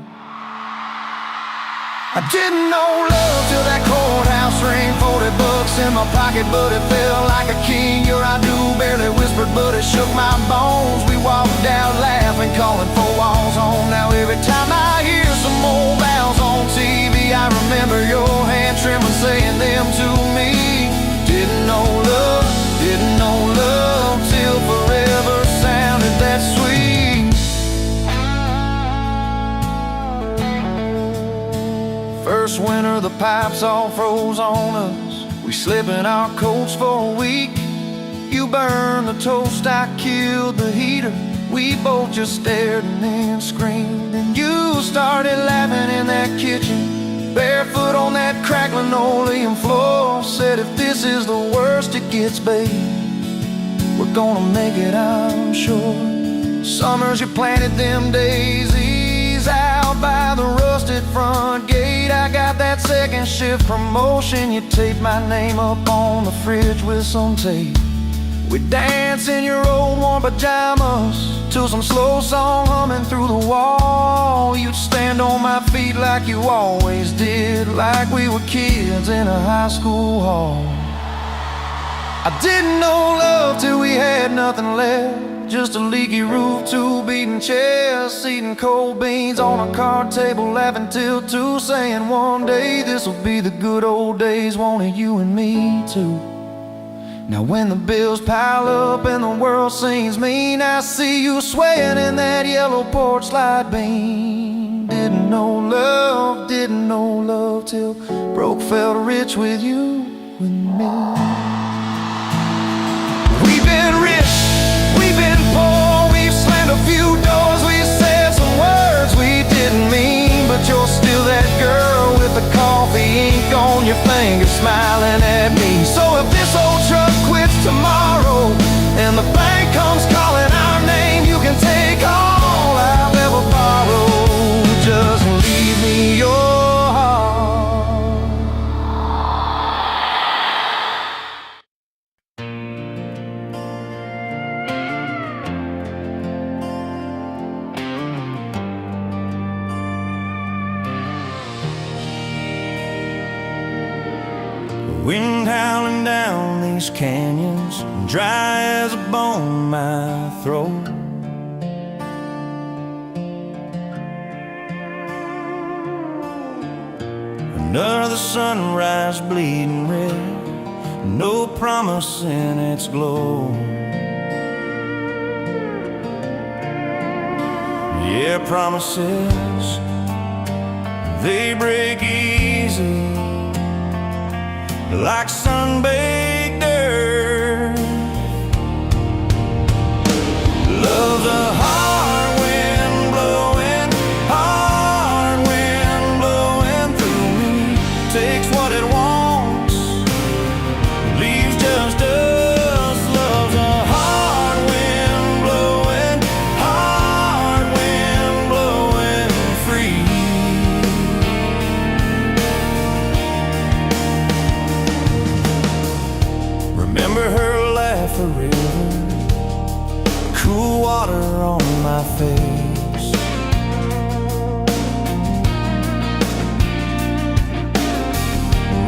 I didn't know love till that courthouse ring. 40 bucks in my pocket, but it felt like a king. Your I do barely whispered, but it shook my bones. We walked out laughing, calling 4 walls home. Now every time I hear some old vows on TV, I remember your hand trembling, saying them to me. Didn't know love till forever sounded that sweet. First winter, the pipes all froze on us. We slept in our coats for a week. You burned the toast, I killed the heater. We both just stared and then screamed. And you started laughing in that kitchen, barefoot on that crackling linoleum floor. Said, if this is the worst it gets, babe, we're gonna make it, I'm sure. Summers you planted them daisies out by the rusted front gate. I got that second shift promotion. You taped my name up on the fridge with some tape. We'd dance in your old warm pajamas to some slow song humming through the wall. You'd stand on my feet like you always did, like we were kids in a high school hall. I didn't know love till we had nothing left, just a leaky roof, 2 beating chests, eating cold beans on a card table, laughing till 2, saying one day this'll be the good old days, wanted you and me too. Now when the bills pile up and the world seems mean, I see you swaying in that yellow porch light beam. Didn't know love till broke felt rich with you and me. We've been rich, we've been poor, we've slammed a few doors, we've said some words we didn't mean, but you're still that girl with the coffee ink on your finger smiling at me. So if this old truck quits tomorrow and the bank comes calling our name, you can take all I've ever borrowed, just leave me your heart. Wind howling down these canyons, dry as a bone in my throat. Another sunrise bleeding red, no promise in its glow. Yeah, promises, they break easy, like sun-baked earth. Love's a hard wind blowing, hard wind blowing through me. Takes what it wants, leaves just us. Love's a hard wind blowing, hard wind blowing free. Remember her laugh, a river, cool water on my face.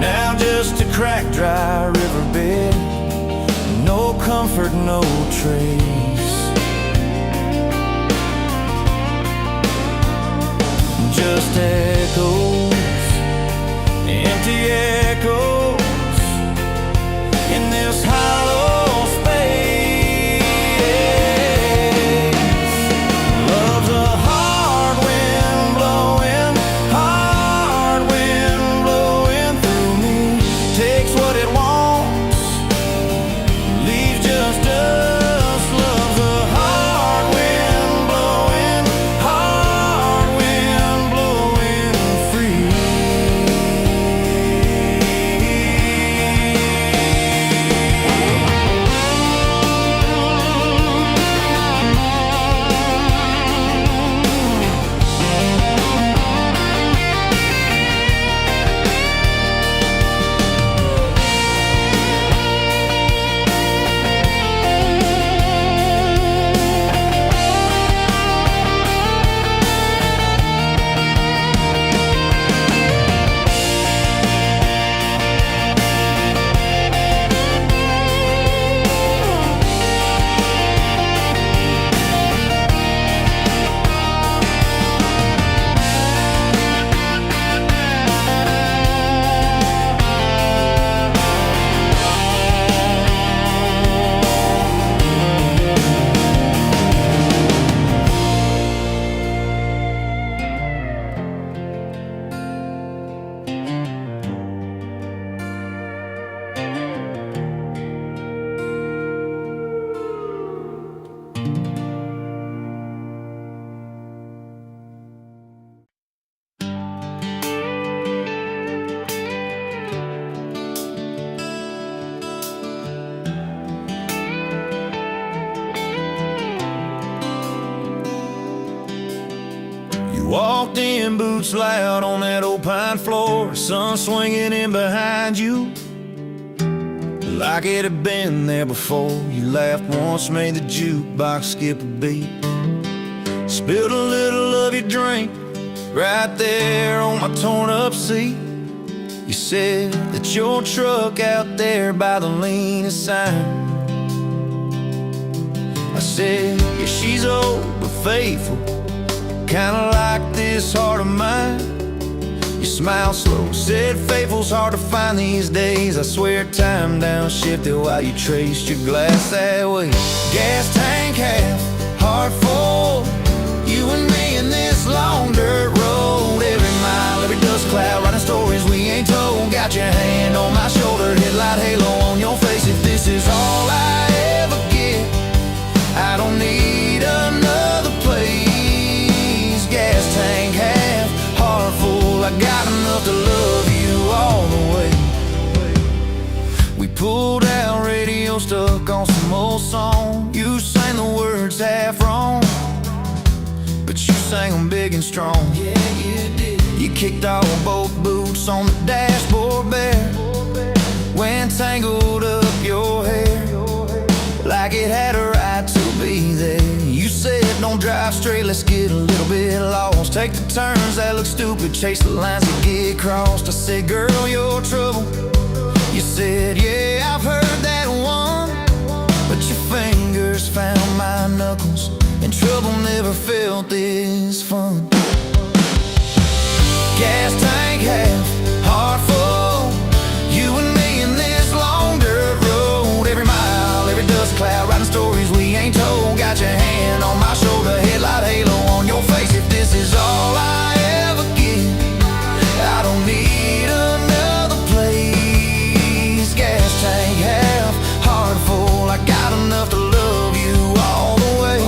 Now just a cracked, dry riverbed, no comfort, no trace. Just echoes, empty echoes in this hollow space. Love's a hard wind blowing, hard wind blowing through me. Takes what it wants, leaves just us. Love's a hard wind blowing, hard wind blowing free. Walked in, boots loud on that old pine floor, sun swinging in behind you like it had been there before. You laughed once, made the jukebox skip a beat, spilled a little of your drink right there on my torn up seat. You said that your truck out there by the lean sign. I said, yeah, she's old but faithful, kinda like this heart of mine. You smiled slow, said faithful's hard to find these days. I swear time downshifted while you traced your glass that way. Gas tank half, heart full, you and me in this long dirt road. Every mile, every dust cloud, writing stories we ain't told. Got your hand on my shoulder, headlight halo on your face. If this is all I ever get, I don't need another place. Gas tank half, heart full, I got enough to love you all the way. We pulled out, radio stuck on some old song. You sang the words half wrong, but you sang them big and strong. Yeah, you did. You kicked off both boots on the dashboard bare, when tangled up your hair like it had a right to be there. You said, don't drive straight, let's get a little bit lost. Take the turns that look stupid, chase the lines that get crossed. I said, girl, you're trouble. You said, yeah, I've heard that one, but your fingers found my knuckles, and trouble never felt this fun. Gas tank half, heart full, you and me in this long dirt road. Every mile, every dust cloud, writing stories we ain't told. Got your hand on my shoulder, headlight halo on your face. If this is all I ever get, I don't need another place. Gas tank half, heart full, I got enough to love you all the way.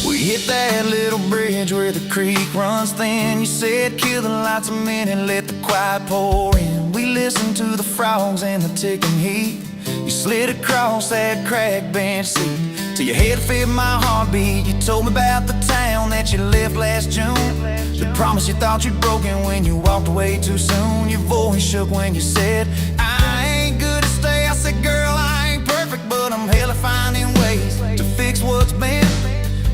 We hit that little bridge where the creek runs thin. You said kill the lights a minute, let the quiet pour in. We listened to the frogs and the ticking heat. You slid across that cracked bench seat till your head fit my heartbeat. You told me about the town that you left last June, the promise you thought you'd broken when you walked away too soon. Your voice shook when you said, I ain't good to stay. I said, girl, I ain't perfect, but I'm hella finding ways to fix what's bent,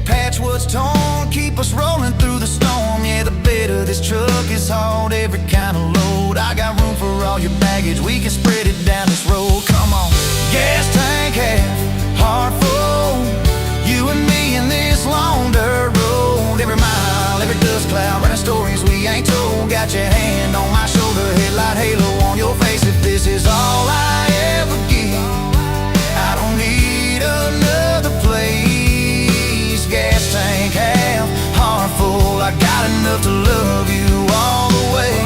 patch what's torn, keep us rolling through the storm. Yeah, the bed of this truck is hauled every kind of load. I got room for all your baggage, we can spread it down this road. Come on. Gas tank half, heart full, you and me in this long dirt road. Every mile, every dust cloud, writing stories we ain't told. Got your hand on my shoulder, headlight halo on your face. If this is all I ever get, I don't need another place. Gas tank half, heart full, I got enough to love you all the way.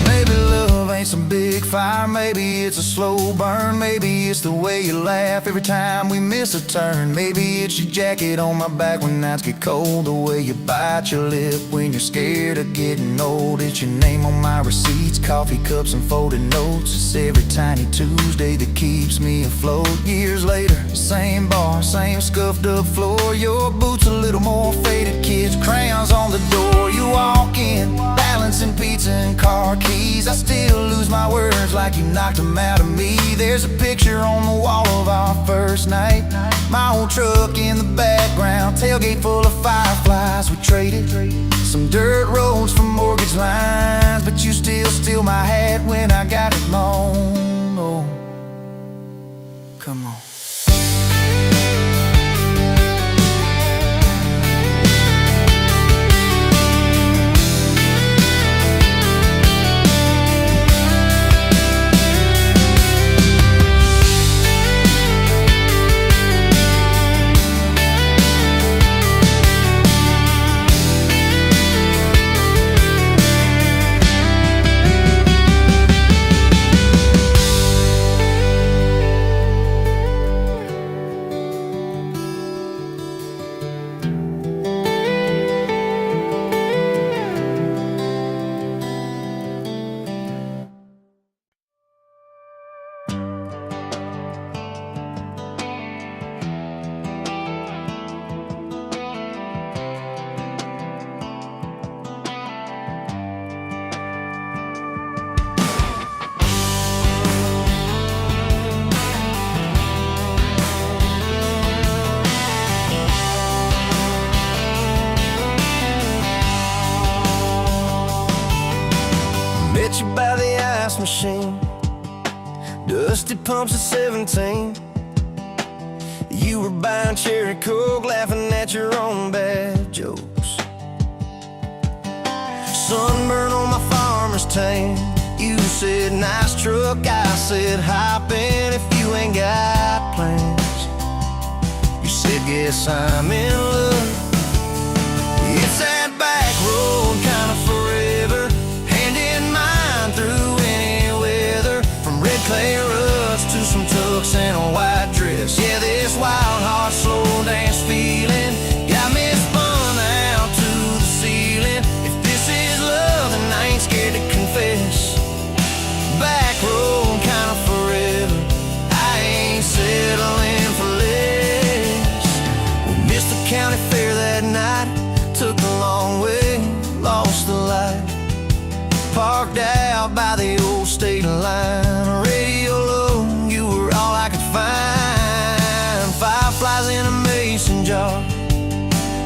Maybe love ain't some big fire, maybe it's a slow burn. Maybe it's the way you laugh every time we miss a turn. Maybe it's your jacket on my back when nights get cold, the way you bite your lip when you're scared of getting old. It's your name on my receipts, coffee cups and folded notes. It's every tiny Tuesday that keeps me afloat. Years later, same bar, same scuffed up floor. Your boots a little more faded, kids' crayons on the door. You walk in, balancing pizza and car keys. I still lose my words like you knocked them out of me. There's a picture on the wall of our first night, my old truck in the background, tailgate full of fireflies. We traded some dirt roads for mortgage lines, but you still steal my hat when I got it mown. Oh, come on. Met you by the ice machine, dusty pumps at 17. You were buying cherry coke, laughing at your own bad jokes. Sunburn on my farmer's tan. You said nice truck, I said hop in if you ain't got plans. You said guess I'm in love. It's that back road kinda forever, hand in mind through any weather. From red clay ruts to some tux and a white dress. Yeah, this wild heart slow dance feeling got me spun out to the ceiling. If this is love, then I ain't scared to confess. Back road kinda forever, I ain't settling for less. We missed the county fair that night, took the long way, lost the light. Parked out by the old state line, radio low, you were all I could find. Fireflies in a mason jar,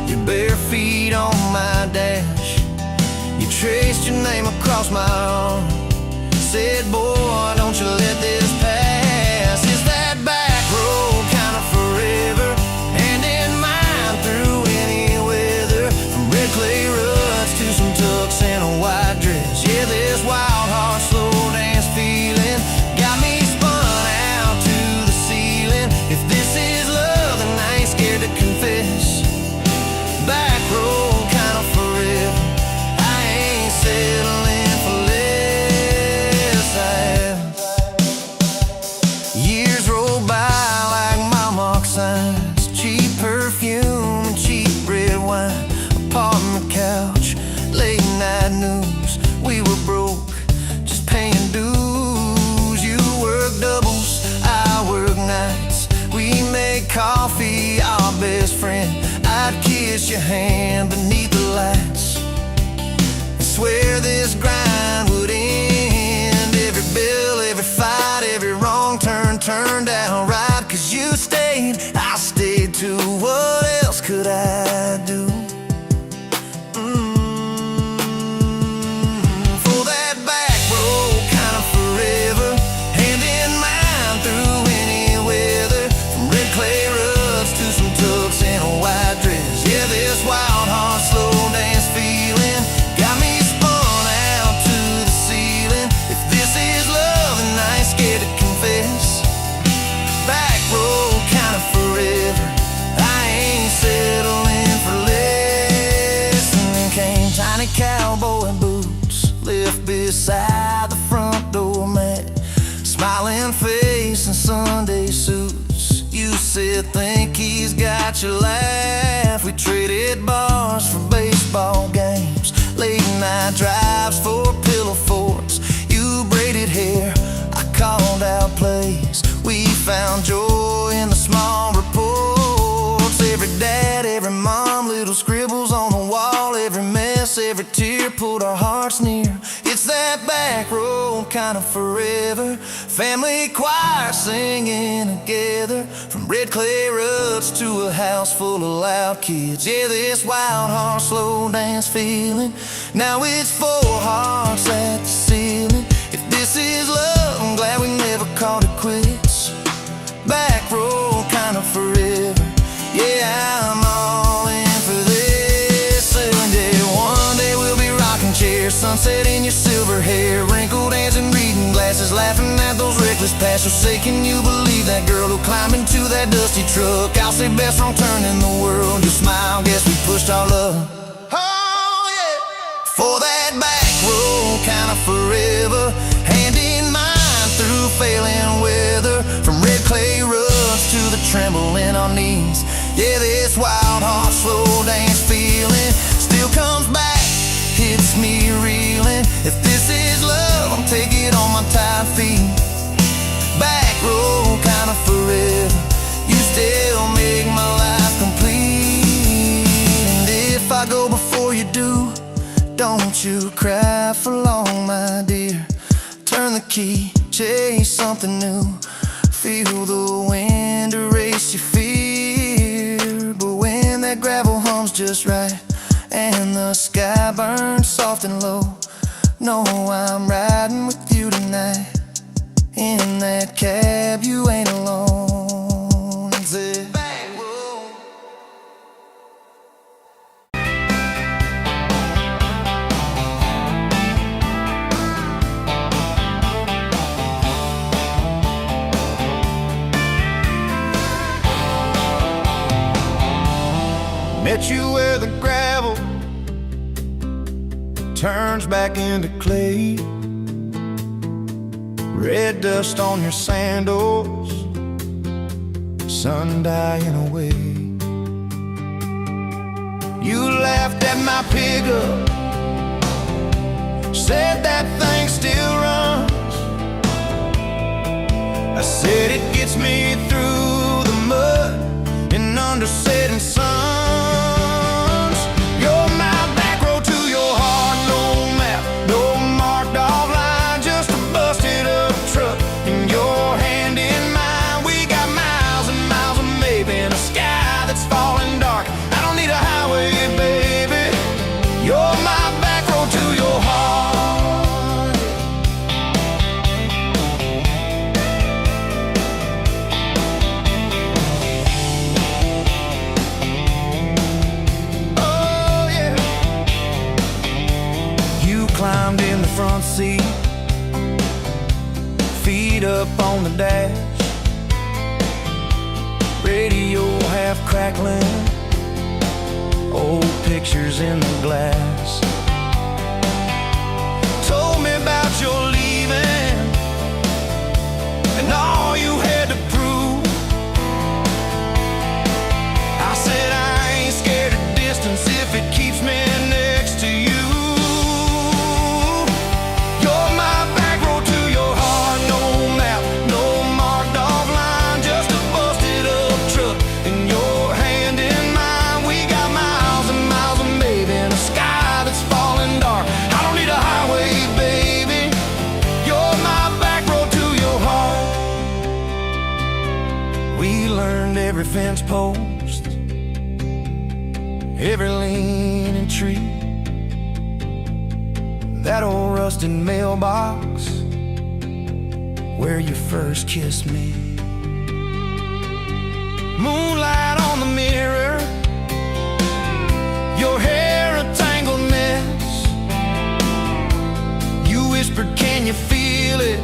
your bare feet on my dash. You traced your name across my arm, said, boy, don't you let this pass. It's that back road kind of forever, hand in mine through any weather. From red clay ruts to some tucks and a white dress. Yeah, this wild heart slow dance feeling got me spun out to the ceiling. If this is love, then I ain't scared to confess. Back road kind of forever, I ain't settling for less. I have. Years roll by like mile mark signs, cheap perfume and cheap red wine, apartment couch, late night news. We were broke, just paying dues. You work doubles, I work nights. We make coffee, our best friend. I'd kiss your hand beneath the lights and swear this grind would end. Every bill, every fight, every wrong turn turned out right. 'Cause you stayed, I stayed too. What else could I do? For that back road kind of forever, hand in mine through any weather. From red clay ruts to some tucks and a white dress. Yeah, this wild heart slow dance feeling got me spun out to the ceiling. If this is love, then I ain't scared to confess. Back road kind of forever, I ain't settling for less. And then came tiny cowboy boots, left beside the front door mat, smiling face and Sunday suits. You said, think he's got your laugh. We traded bars for baseball games, late night drives for pillow forts. You braided hair, I called out plays. We found joy in the small reports. Every dad, every mom, little scribbles on the wall. Every mess, every tear pulled our hearts near. It's that back road kind of forever, family choir singing together. From red clay ruts to a house full of loud kids. Yeah, this wild heart slow dance feeling, now it's four hearts at the ceiling. If this is love, I'm glad we never called it quits. Back road kind of forever, yeah, I'm all in for this. And yeah, one day we'll be rocking chairs, sunset in your silver hair, wrinkled hands and reading glasses, laughing at those reckless past. So say, can you believe that girl who climbed into that dusty truck? I'll say best wrong turn in the world. You smile, guess we pushed our love. Oh yeah, for that back road kind of forever, hand in mine through failing weather. From red clay ruts to the tremble in our knees. Yeah, this wild heart slow dance feeling still comes back, hits me reeling. If this is love, I'll take it on my tired feet. Back road kind of forever, you still make my life complete. And if I go before you do, don't you cry for long, my dear. Turn the key, chase something new, feel the wind erase your fear. But when that gravel hums just right and the sky burns soft and low, know I'm riding with you tonight. In that cab, you ain't alone. It's it. Met you where the gravel turns back into clay, red dust on your sandals, sun dying away. You laughed at my pickup, said that thing still runs. I said it gets me through the mud and under setting suns. You're my back road to your heart, no map, no marked off line, just a busted up truck in your hand in mine. We got miles and miles of maybe in a sky that's falling dark. I don't need a highway, baby, you're my climbed in the front seat, feet up on the dash, radio half crackling, old pictures in the glass. Told me about your leaving and all you had to prove. I said I ain't scared of distance if it keeps me next to you. You're my back road to your heart, no map, no marked off line, just a busted up truck and your hand in mine. We got miles and miles of maybe in a sky that's falling dark. I don't need a highway, baby. You're my back road to your heart. We learned every fence post, every leaning tree, that old rusted mailbox where you first kissed me. Moonlight on the mirror, your hair a tangled mess. You whispered, can you feel it?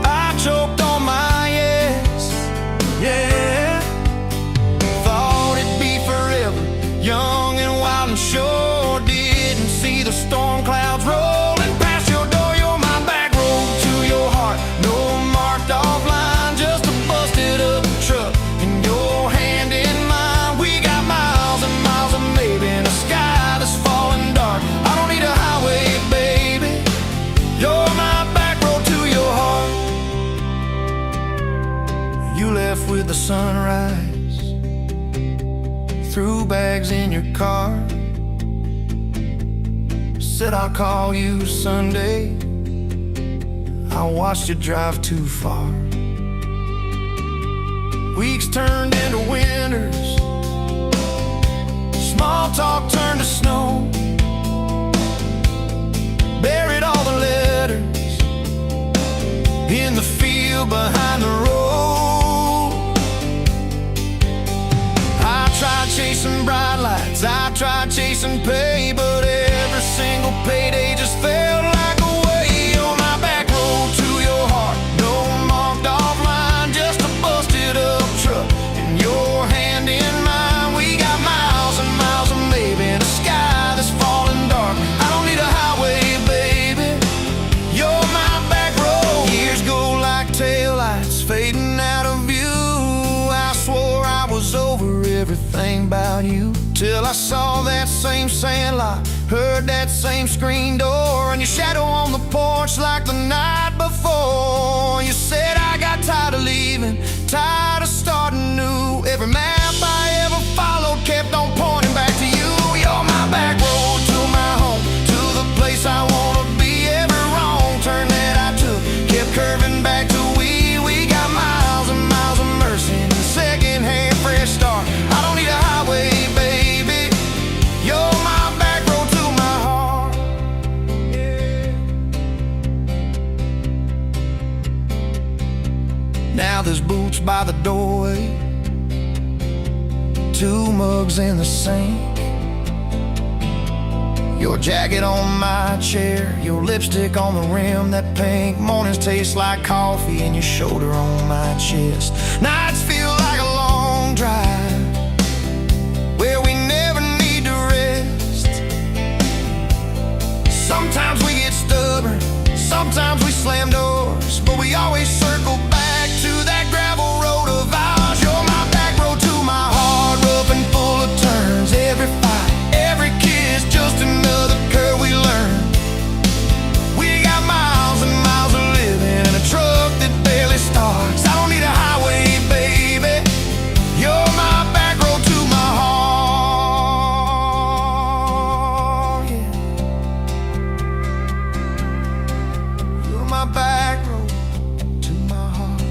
I choked on my yes, yeah. Thought it'd be forever, young and wild and sure. Didn't see the storm clouds rolling past your door. You're my back road to your heart, no marked off line, just a busted up truck and your hand in mine. We got miles and miles of maybe in a sky that's falling dark. I don't need a highway, baby. You're my back road to your heart. You left with the sunrise, threw bags in your car, said I'll call you Sunday. I watched you drive too far. Weeks turned into winters, small talk turned to snow. Buried all the letters in the field behind the road. I tried chasing bright lights, I tried chasing pay, but every single payday just felt like a way. On my back road to your heart, no marked off line, just a busted up truck and your hand in mine. We got miles and miles of maybe in a sky that's falling dark. I don't need a highway, baby. You're my back road. Years go like taillights fading out of view. I swore I was over everything about you, till I saw that same sandlot, heard that same screen door, and your shadow on the porch like the night before. You said I got tired of leaving, tired of starting new. Every map I ever followed kept on pointing back to you. You're my back road to my home, to the place I wanna be. Every wrong turn that I took kept curving back to we got miles and miles of mercy and a second-hand fresh start. I don't need a highway, baby. You're my back road to my heart, yeah. Now there's boots by the doorway, 2 mugs in the sink, your jacket on my chair, your lipstick on the rim, that pink. Mornings taste like coffee and your shoulder on my chest. Nights feel like a long drive where we never need to rest. Sometimes we get stubborn, sometimes we slam doors, but we always circle back to that gravel road of ours. You're my back road to my heart, rough and full of turns. Every fight, every kiss, just another curve we learn. We got miles and miles of living in a truck that barely starts. I don't need a highway, baby. You're my back road to my heart, yeah. You're my back road to my heart.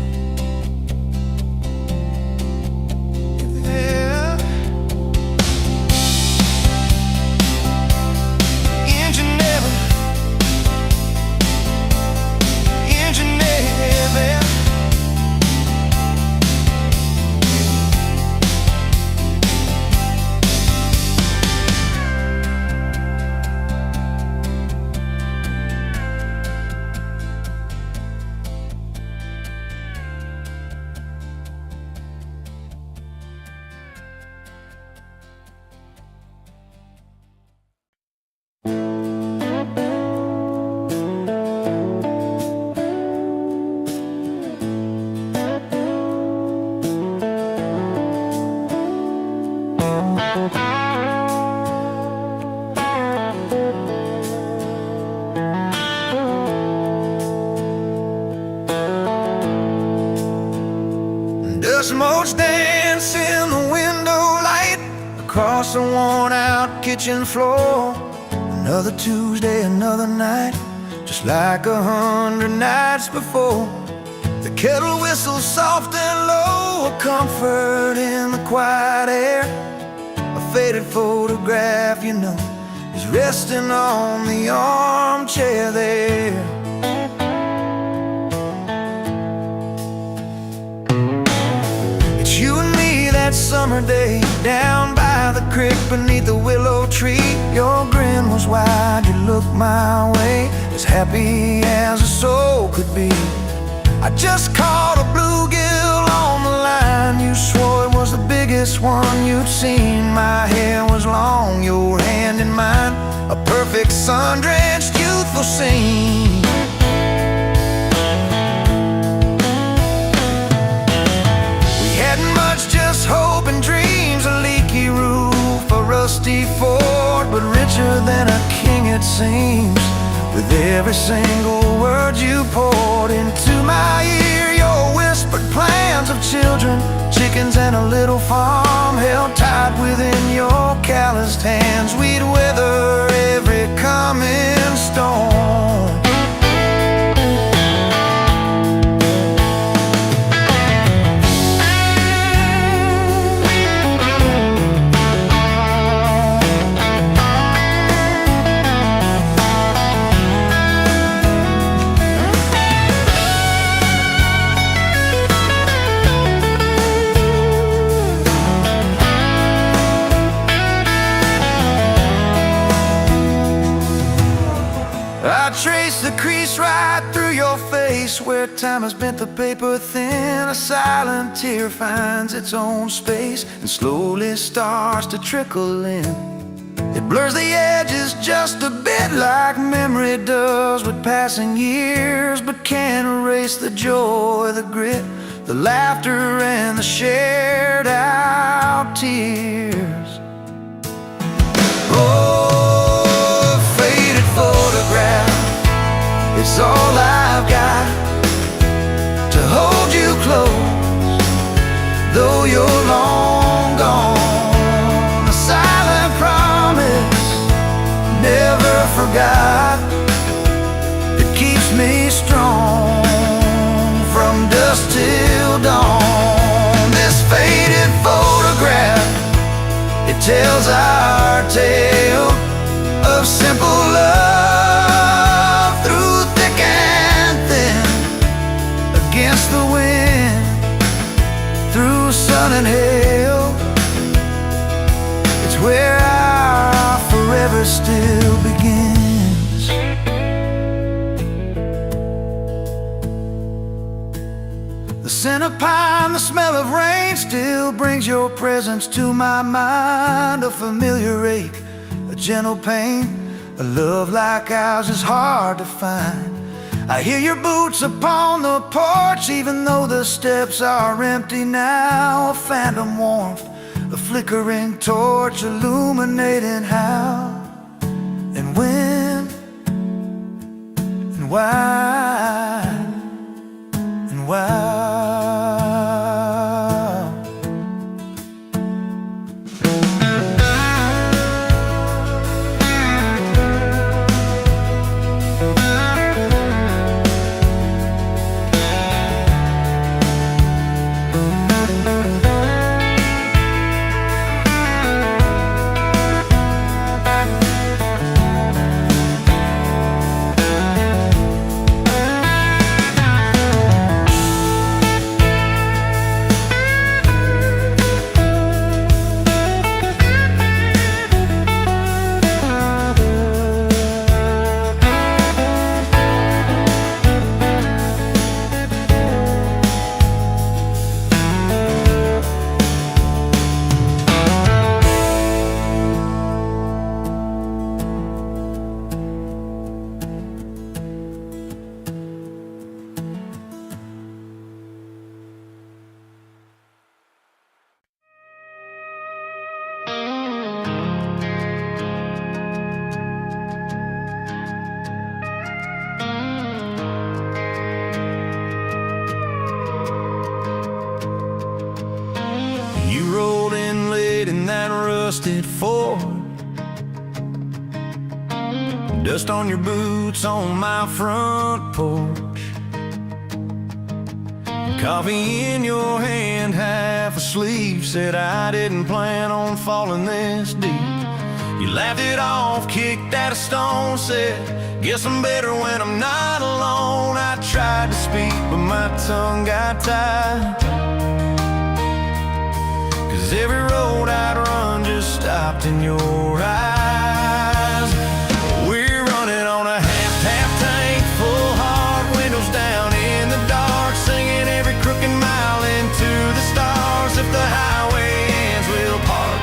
Just modes dance in the window light across the worn-out kitchen floor. Another Tuesday, another night, just like 100 nights before. The kettle whistles soft and low, a comfort in the quiet air. A faded photograph, you know, is resting on the armchair there. It's you and me that summer day, down by the creek beneath the willow tree. Your grin was wide, you looked my way, as happy as a soul could be. I just caught a bluegill on the line. You swore it was the biggest one you'd seen. My hair was long, your hand in mine, a perfect sun-drenched youthful scene. We hadn't much, just hope and dreams, a leaky roof, a rusty fort, but richer than a king it seems. With every single word you poured into my ear, your whispered plans of children, chickens and a little farm, held tight within your calloused hands. We'd weather every coming storm. I trace the crease right through your face, where time has bent the paper thin. A silent tear finds its own space and slowly starts to trickle in. It blurs the edges just a bit, like memory does with passing years, but can't erase the joy, the grit, the laughter and the shared out tears. Oh, faded photograph, it's all I've got to hold you close, though you're long gone. A silent promise, never forgot, it keeps me strong from dusk till dawn. This faded photograph, it tells our tale of simple love through thick and thin, against the wind, through sun and hail. It's where our forever still begins. The scent of pine, the smell of rain still brings your presence to my mind. A familiar ache, a gentle pain, a love like ours is hard to find. I hear your boots upon the porch, even though the steps are empty now. A phantom warmth, a flickering torch, illuminating how and when and why and why. rusted Ford. Dust on your boots on my front porch. Coffee in your hand, half asleep. Said I didn't plan on falling this deep. You laughed it off, kicked at a stone. Said, guess I'm better when I'm not alone. I tried to speak, but my tongue got tied. 'Cause every road I'd run just stopped in your eyes. We're running on a half tank, full hard, windows down in the dark, singing every crooked mile into the stars. If the highway ends, we'll park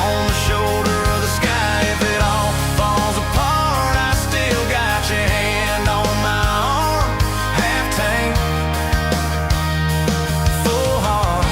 on the shoulder of the sky. If it all falls apart, I still got your hand on my arm. Half tank, full hard.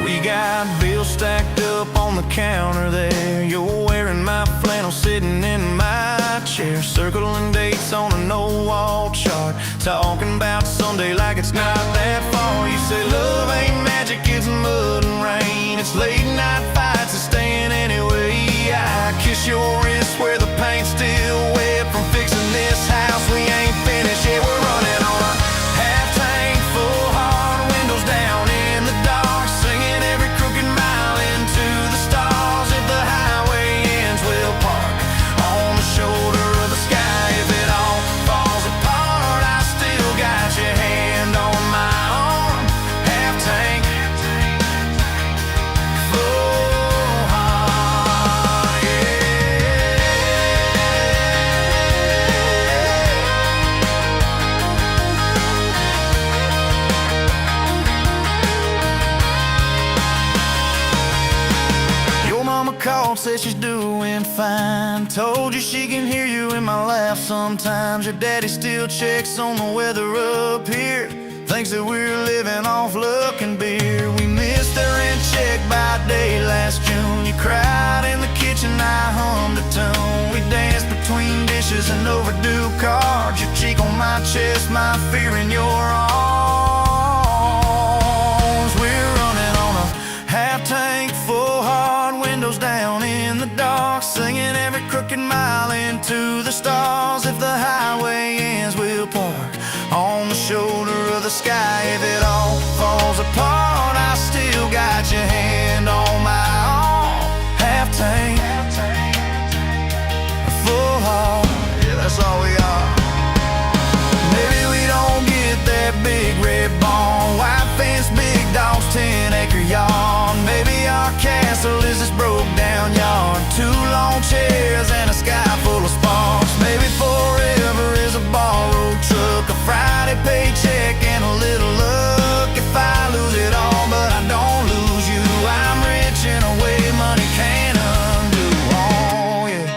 We got bills stacked up on the counter there. You're wearing my flannel, sitting in my chair, circling dates on a no-wall chart, talking about Sunday like it's not that far. You say love ain't magic, it's mud and rain. It's late night fights and staying anyway. I kiss your wrist where the paint's still wet from fixing this house. We ain't finished yet. We're running on a half tank, full hard, windows down in the dark, singing every crooked mile into the stars. If the highway ends, we'll park on the shoulder of the sky. If it all falls apart, I still got your hand on my arm. Half tank, full heart, yeah. Your mama called, said she's doing fine. Told you she can hear you in my laugh sometimes. Your daddy still checks on the weather up here, thinks that we're living off luck and beer. We missed the rent check by day last June. You cried in the kitchen, I hummed a tune. We danced between dishes and overdue cards. Your cheek on my chest, my fear in your arms. We're running on a half tank, full hard, windows down in the dark, singing every crooked mile into the stars. If the highway ends, we'll park on the shoulder of the sky. If it all falls apart, I still got your hand on my arm. Half tank, full heart, yeah, that's all we are. Maybe we don't get that big red barn, white fence, big dogs, 10-acre yard. Maybe our castle is this broke down yard, 2 long chairs and a sky full of sparks. Maybe forever is a borrowed truck, a Friday paycheck and a little luck. If I lose it all but I don't lose you, I'm rich in a way money can't undo. Oh yeah.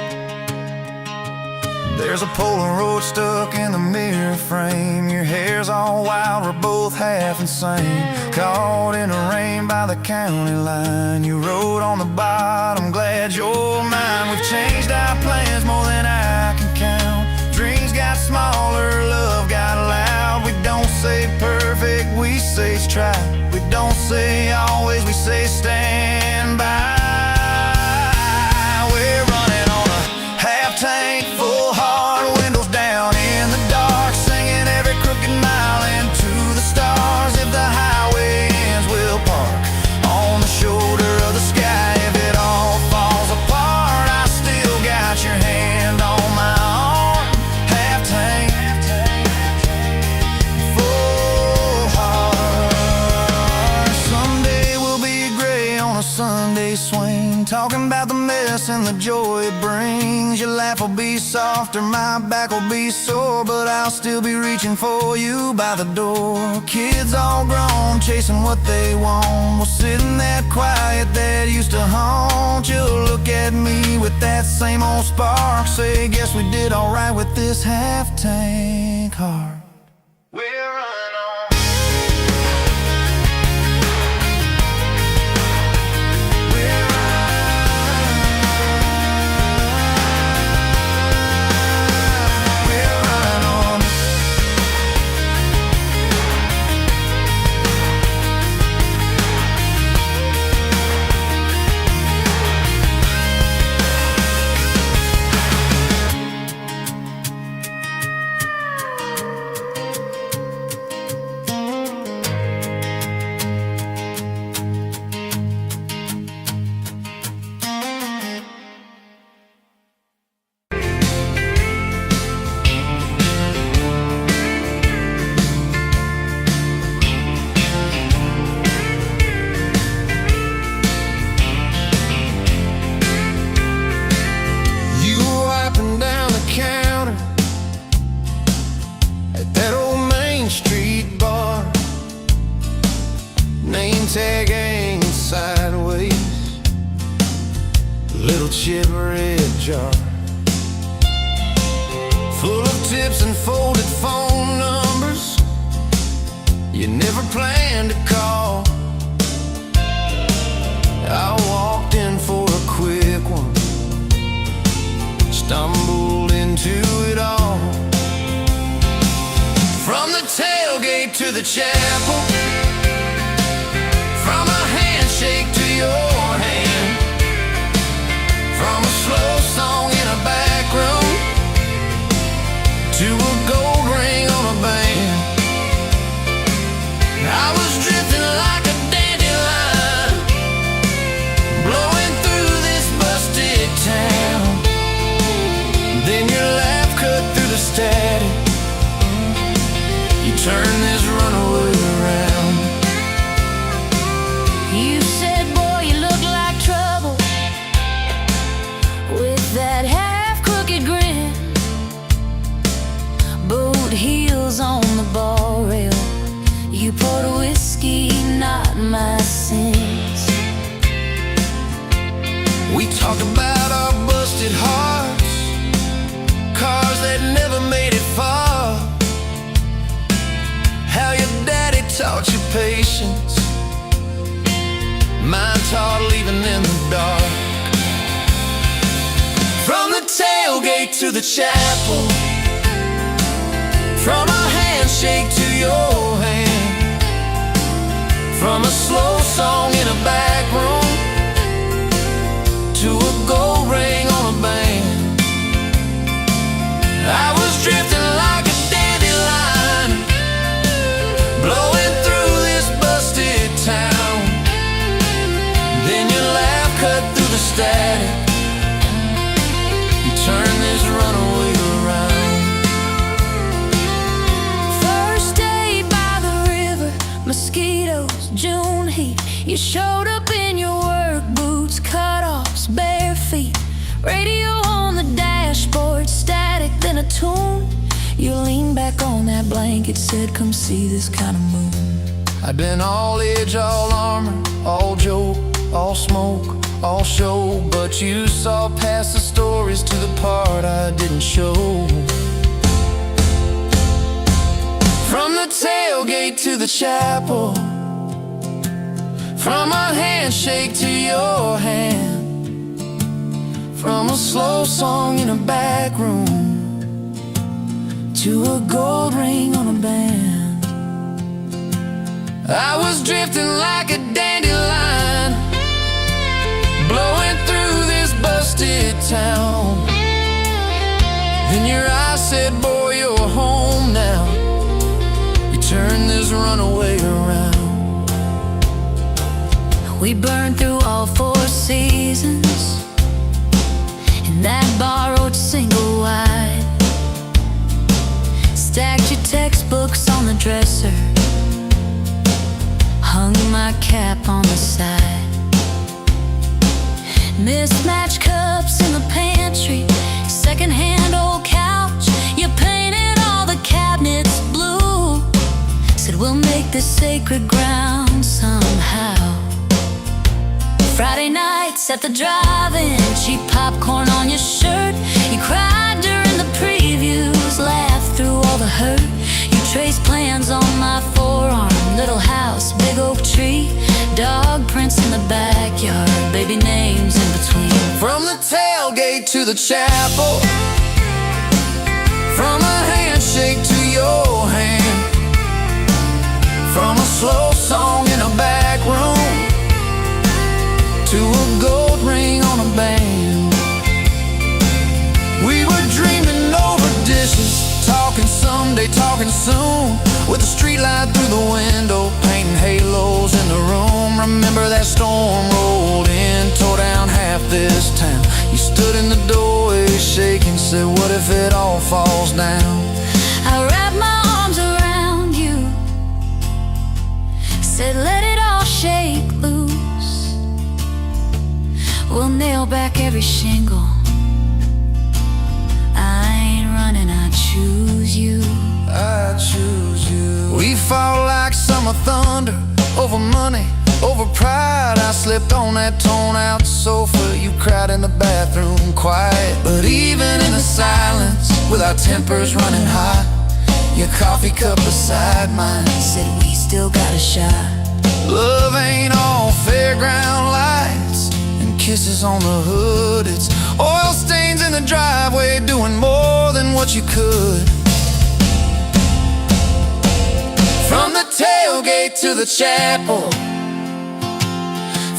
There's a Polaroid stuck in the mirror frame. Your hair's all wild, we're both half insane. Caught in the rain by the county line. You wrote on the bottom, glad you're mine. We've changed our plans more than I can count. Dreams got smaller, love got loud. We don't say perfect, we say try. We don't say always, we say stand by. We're running on a half tank, full hard, windows down in the dark, singing every crooked mile into the stars. If the highway ends, we'll park on the shoulder of the sky. If it all falls apart, I still got your hand on my arm. Half tank, full heart. Someday we'll be gray on a Sunday swing, talking about the mess and the joy it brings. Your laugh will be softer, my back will be sore, but I'll still be reaching for you by the door. Kids all grown, chasing what they want. We'll sit in that quiet that used to haunt. You'll look at me with that same old spark, say, guess we did alright with this half tank heart. We're running on. We're running on. chip red jar, full of tips and folded phone numbers you never planned to call. I walked in for a quick one, stumbled into it all. From the tailgate to the chapel, from a handshake to your hand, from a slow song in a back room to a gold ring on a band. I was drifting like a dandelion, blowing through this busted town. Then your laugh cut through the static, you turn this runaway around. You said, boy, you look like trouble, with that half-crooked grin, boot heels on the bar rail. You poured whiskey, not my sins. We talked about our busted hearts, cars that never made it far, how your daddy taught you patience, mine taught leaving in the dark. From the tailgate to the chapel, from a handshake to your hand, from a slow song in a back room to a gold ring on a band. I was drifting like a dandelion, blowing through this busted town. Then your laugh cut through the static, you turn this runaway around. First day by the river, mosquitoes, June heat. You showed up in your work boots, cut-offs, bare feet, radio on the dashboard, static, then a tune. You leaned back on that blanket, said, come see this kind of moon. I'd been all edge, all armor, all joke, all smoke, all show, but you saw past the stories to the part I didn't show. From the tailgate to the chapel, from a handshake to your hand, from a slow song in a back room to a gold ring on a band. I was drifting like a dandelion, blowing through this busted town. Then your eyes said, boy, you're home now. You turned this runaway around. We burned through all 4 seasons in that borrowed single wide, stacked your textbooks on the dresser, hung my cap on the side. Mismatched cups in the pantry, secondhand old couch. You painted all the cabinets blue, said we'll make this sacred ground somehow. Friday nights at the drive-in, cheap popcorn on your shirt. You cried during the previews, laughed through all the hurt. You traced plans on my forearm, little house, big oak tree, dog prints in the backyard, baby names in between. From the tailgate to the chapel, from a handshake to your hand, from a slow song in a back room to a gold ring on a band. We were dreaming over dishes, talking someday, talking soon, with a street light through the window, painting halos in the room. Remember that storm rolled in, tore down half this town. You stood in the doorway shaking, said, what if it all falls down? I wrapped my arms around you, said let it all shake loose. We'll nail back every shingle. I ain't running, I choose you. I choose you. We fought like summer thunder, over money, over pride. I slipped on that torn out sofa, you cried in the bathroom, quiet. But even in the silence, with our tempers running hot, your coffee cup beside mine Said we still got a shot. Love ain't all fairground lights and kisses on the hood. It's oil stains in the driveway, doing more than what you could. From the tailgate to the chapel,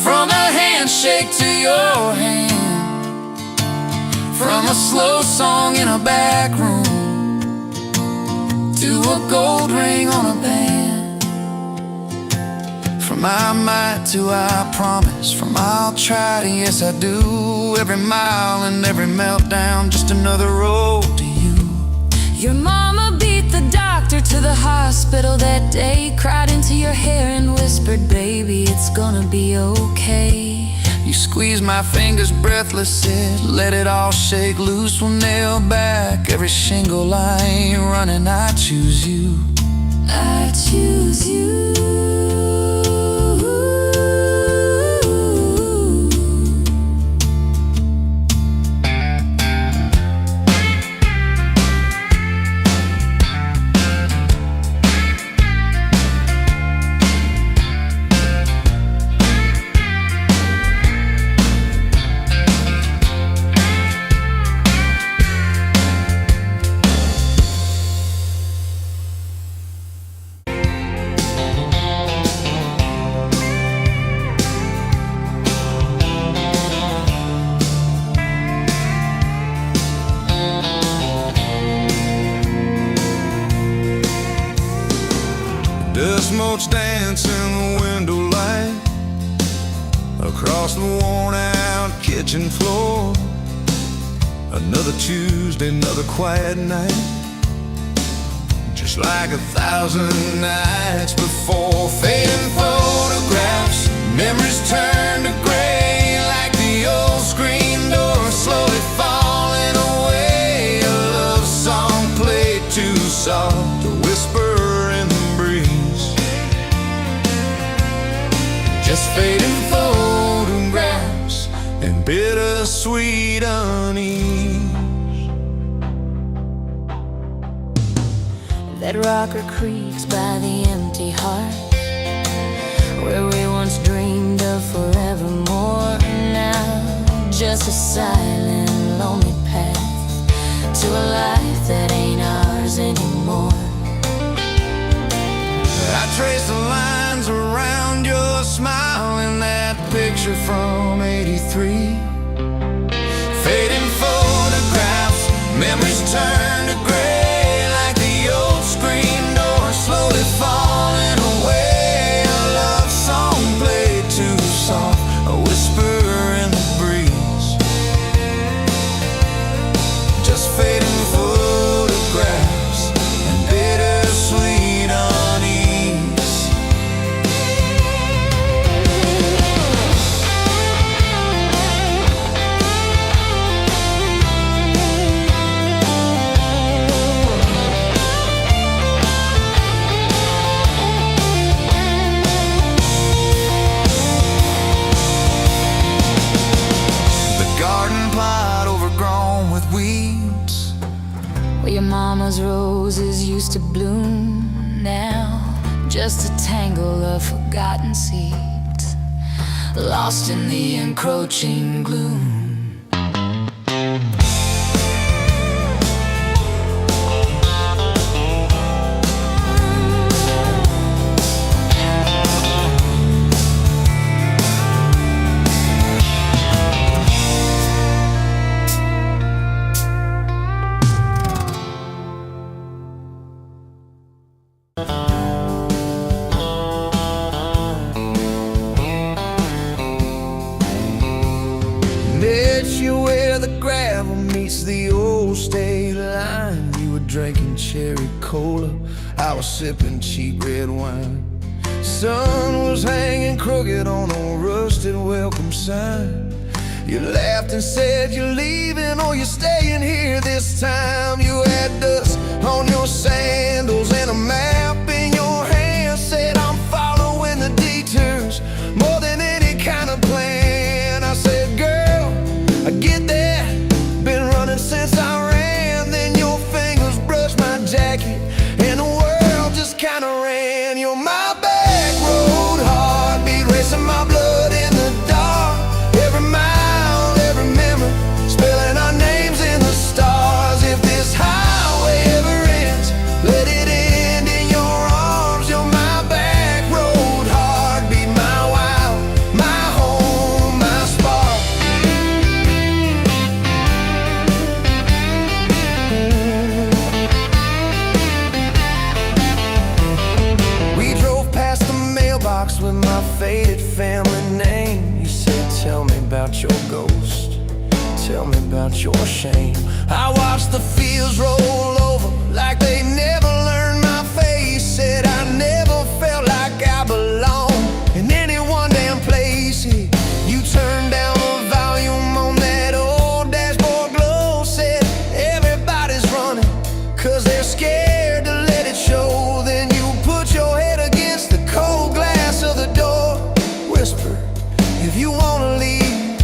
from a handshake to your hand, from a slow song in a back room to a gold ring on a band. From I might to I promise, from I'll try to yes I do. Every mile and every meltdown, just another road to you. Your mama beat the doctor to the hospital that day, cried into your hair and whispered, baby, it's gonna be okay. You squeezed my fingers breathless, said, let it all shake loose. We'll nail back every shingle. I ain't running, I choose you. I choose you. Dust motes dance in the window light across the worn-out kitchen floor. Another Tuesday, another quiet night, just like 1,000 nights before. Fading photographs, memories turn to gray, like the old screen door slowly falling away. A love song played too soft to whisper in the breeze. Just fading photographs and bittersweet unease. That rocker creaks by the empty heart, where we once dreamed of forevermore. Now just a silent, lonely path to a life that ain't ours anymore. I trace the lines around your smile in that picture from '83. Fading photographs, memories turn to gray, like the old screen door slowly falling away. A love song played too soft, a whisper in the breeze. Just fading photographs and bittersweet unease. Where your mama's roses used to bloom, now just a tangle of forgotten seeds, lost in the encroaching gloom. Met you where the gravel meets the old state line. You were drinking cherry cola, I was sipping cheap red wine. Sun was hanging crooked on a rusted welcome sign. You laughed and said you're leaving or you're staying here this time. You had dust on your sandals and a map in your hand. Said I'm following the detours more than any kind of plan. I said, girl, about your shame. I watched the fields roll over like they never learned my face. Said I never felt like I belonged in any one damn place. You turned down the volume on that old dashboard glow. Said everybody's running 'cause they're scared to let it show. Then you put your head against the cold glass of the door. Whisper, if you wanna leave,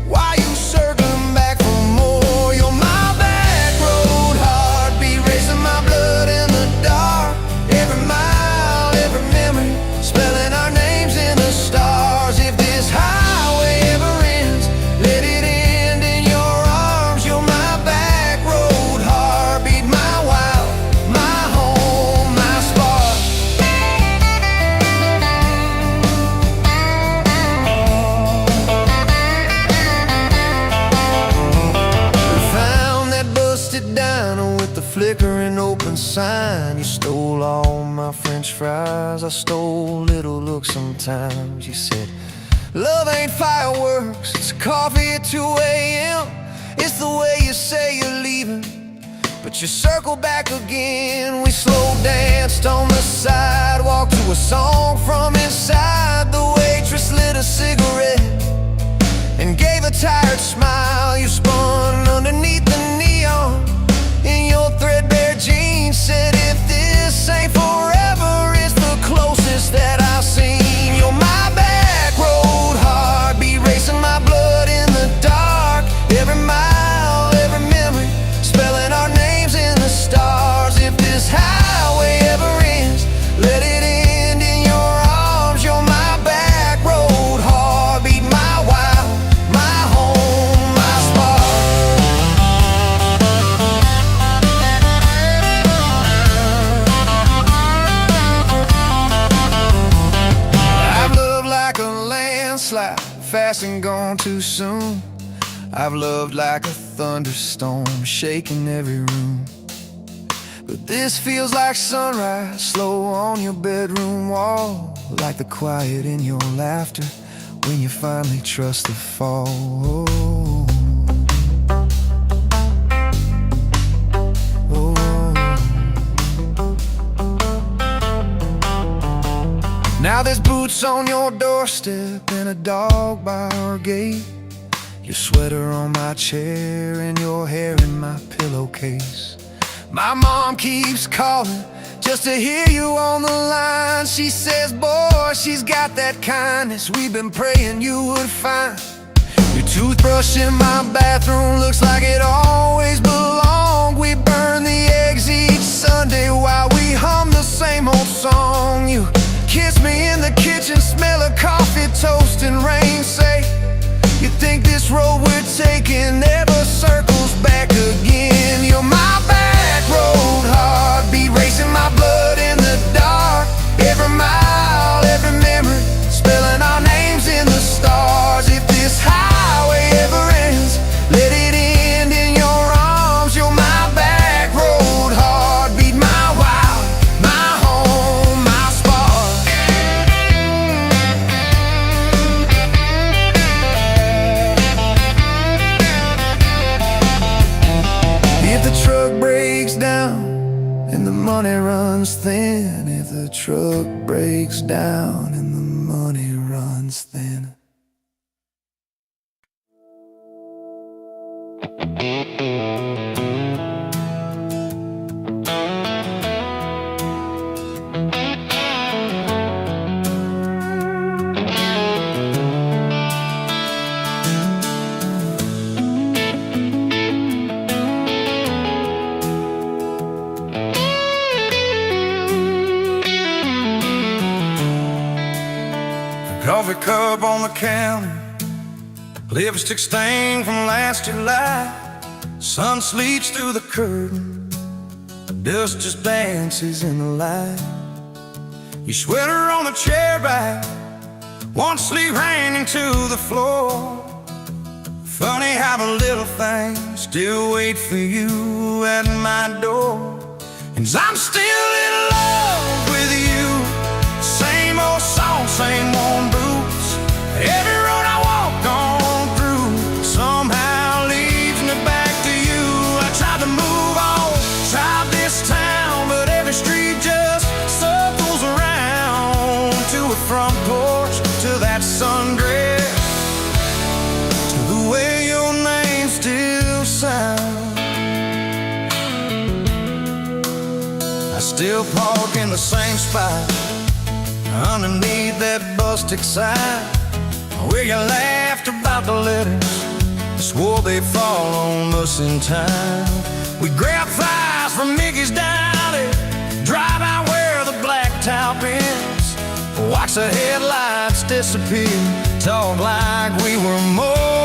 why you circling back for more? You're my back road heartbeat, racing my blood in the dark. Every mile, every memory, spelling our names in the stars. If this highway ever ends, let it end in your arms. You're my back road heartbeat, my wild, my home, my spark. Found that busted diner with the flickering open sign. You stole all my french fries, I stole little looks sometimes. You said, love ain't fireworks, it's coffee at 2 a.m. It's the way you say you're leaving, but you circle back again. We slow danced on the sidewalk to a song from inside. The waitress lit a cigarette and gave a tired smile. You spun underneath the neon in your threadbare jeans. Said if this ain't forever, it's the closest that I've seen. You're my back road heartbeat, racing my blood in the dark. Every mile, every memory, spelling our names in the stars. If this highway ever ends, let it end in your arms. You're my back road heartbeat, my wild, my home, my spark. I've loved like a landslide, fast and gone too soon. I've loved like a thunderstorm, shaking every room. But this feels like sunrise, slow on your bedroom wall. Like the quiet in your laughter when you finally trust the fall. Now there's boots on your doorstep and a dog by our gate. Your sweater on my chair and your hair in my pillowcase. My mom keeps calling just to hear you on the line. She says, boy, she's got that kindness we've been praying you would find. Your toothbrush in my bathroom looks like it always belonged. We burn the eggs each Sunday while we hum the same old song. You kiss me in the kitchen, smell of coffee, toast and rain. Say, you think this road we're taking never circles back again. You're my back road heartbeat, racing my blood in the dark. Every mile, every memory, spelling our names in the stars. If this highway ever ends, let it end in your arms. You're my back road heartbeat, my wild, my home, my spark. If the truck breaks down and the money runs thin, if the truck breaks down and the money runs thin. Coffee cup on the counter, lipstick stain from last July. Sun sleeps through the curtain, dust just dances in the light. Your sweater on the chair back, one sleeve hanging to the floor. Funny how the little things still wait for you at my door. And I'm still in love with you. Same old song, same worn boots. Every road I walk on through somehow leads me back Still park in the same spot underneath that busted sign where you laughed about the letters, swore they'd fall on us in time. We grab flies from Mickey's Dowdy, drive out where the blacktop ends, watch the headlights disappear, talk like we were more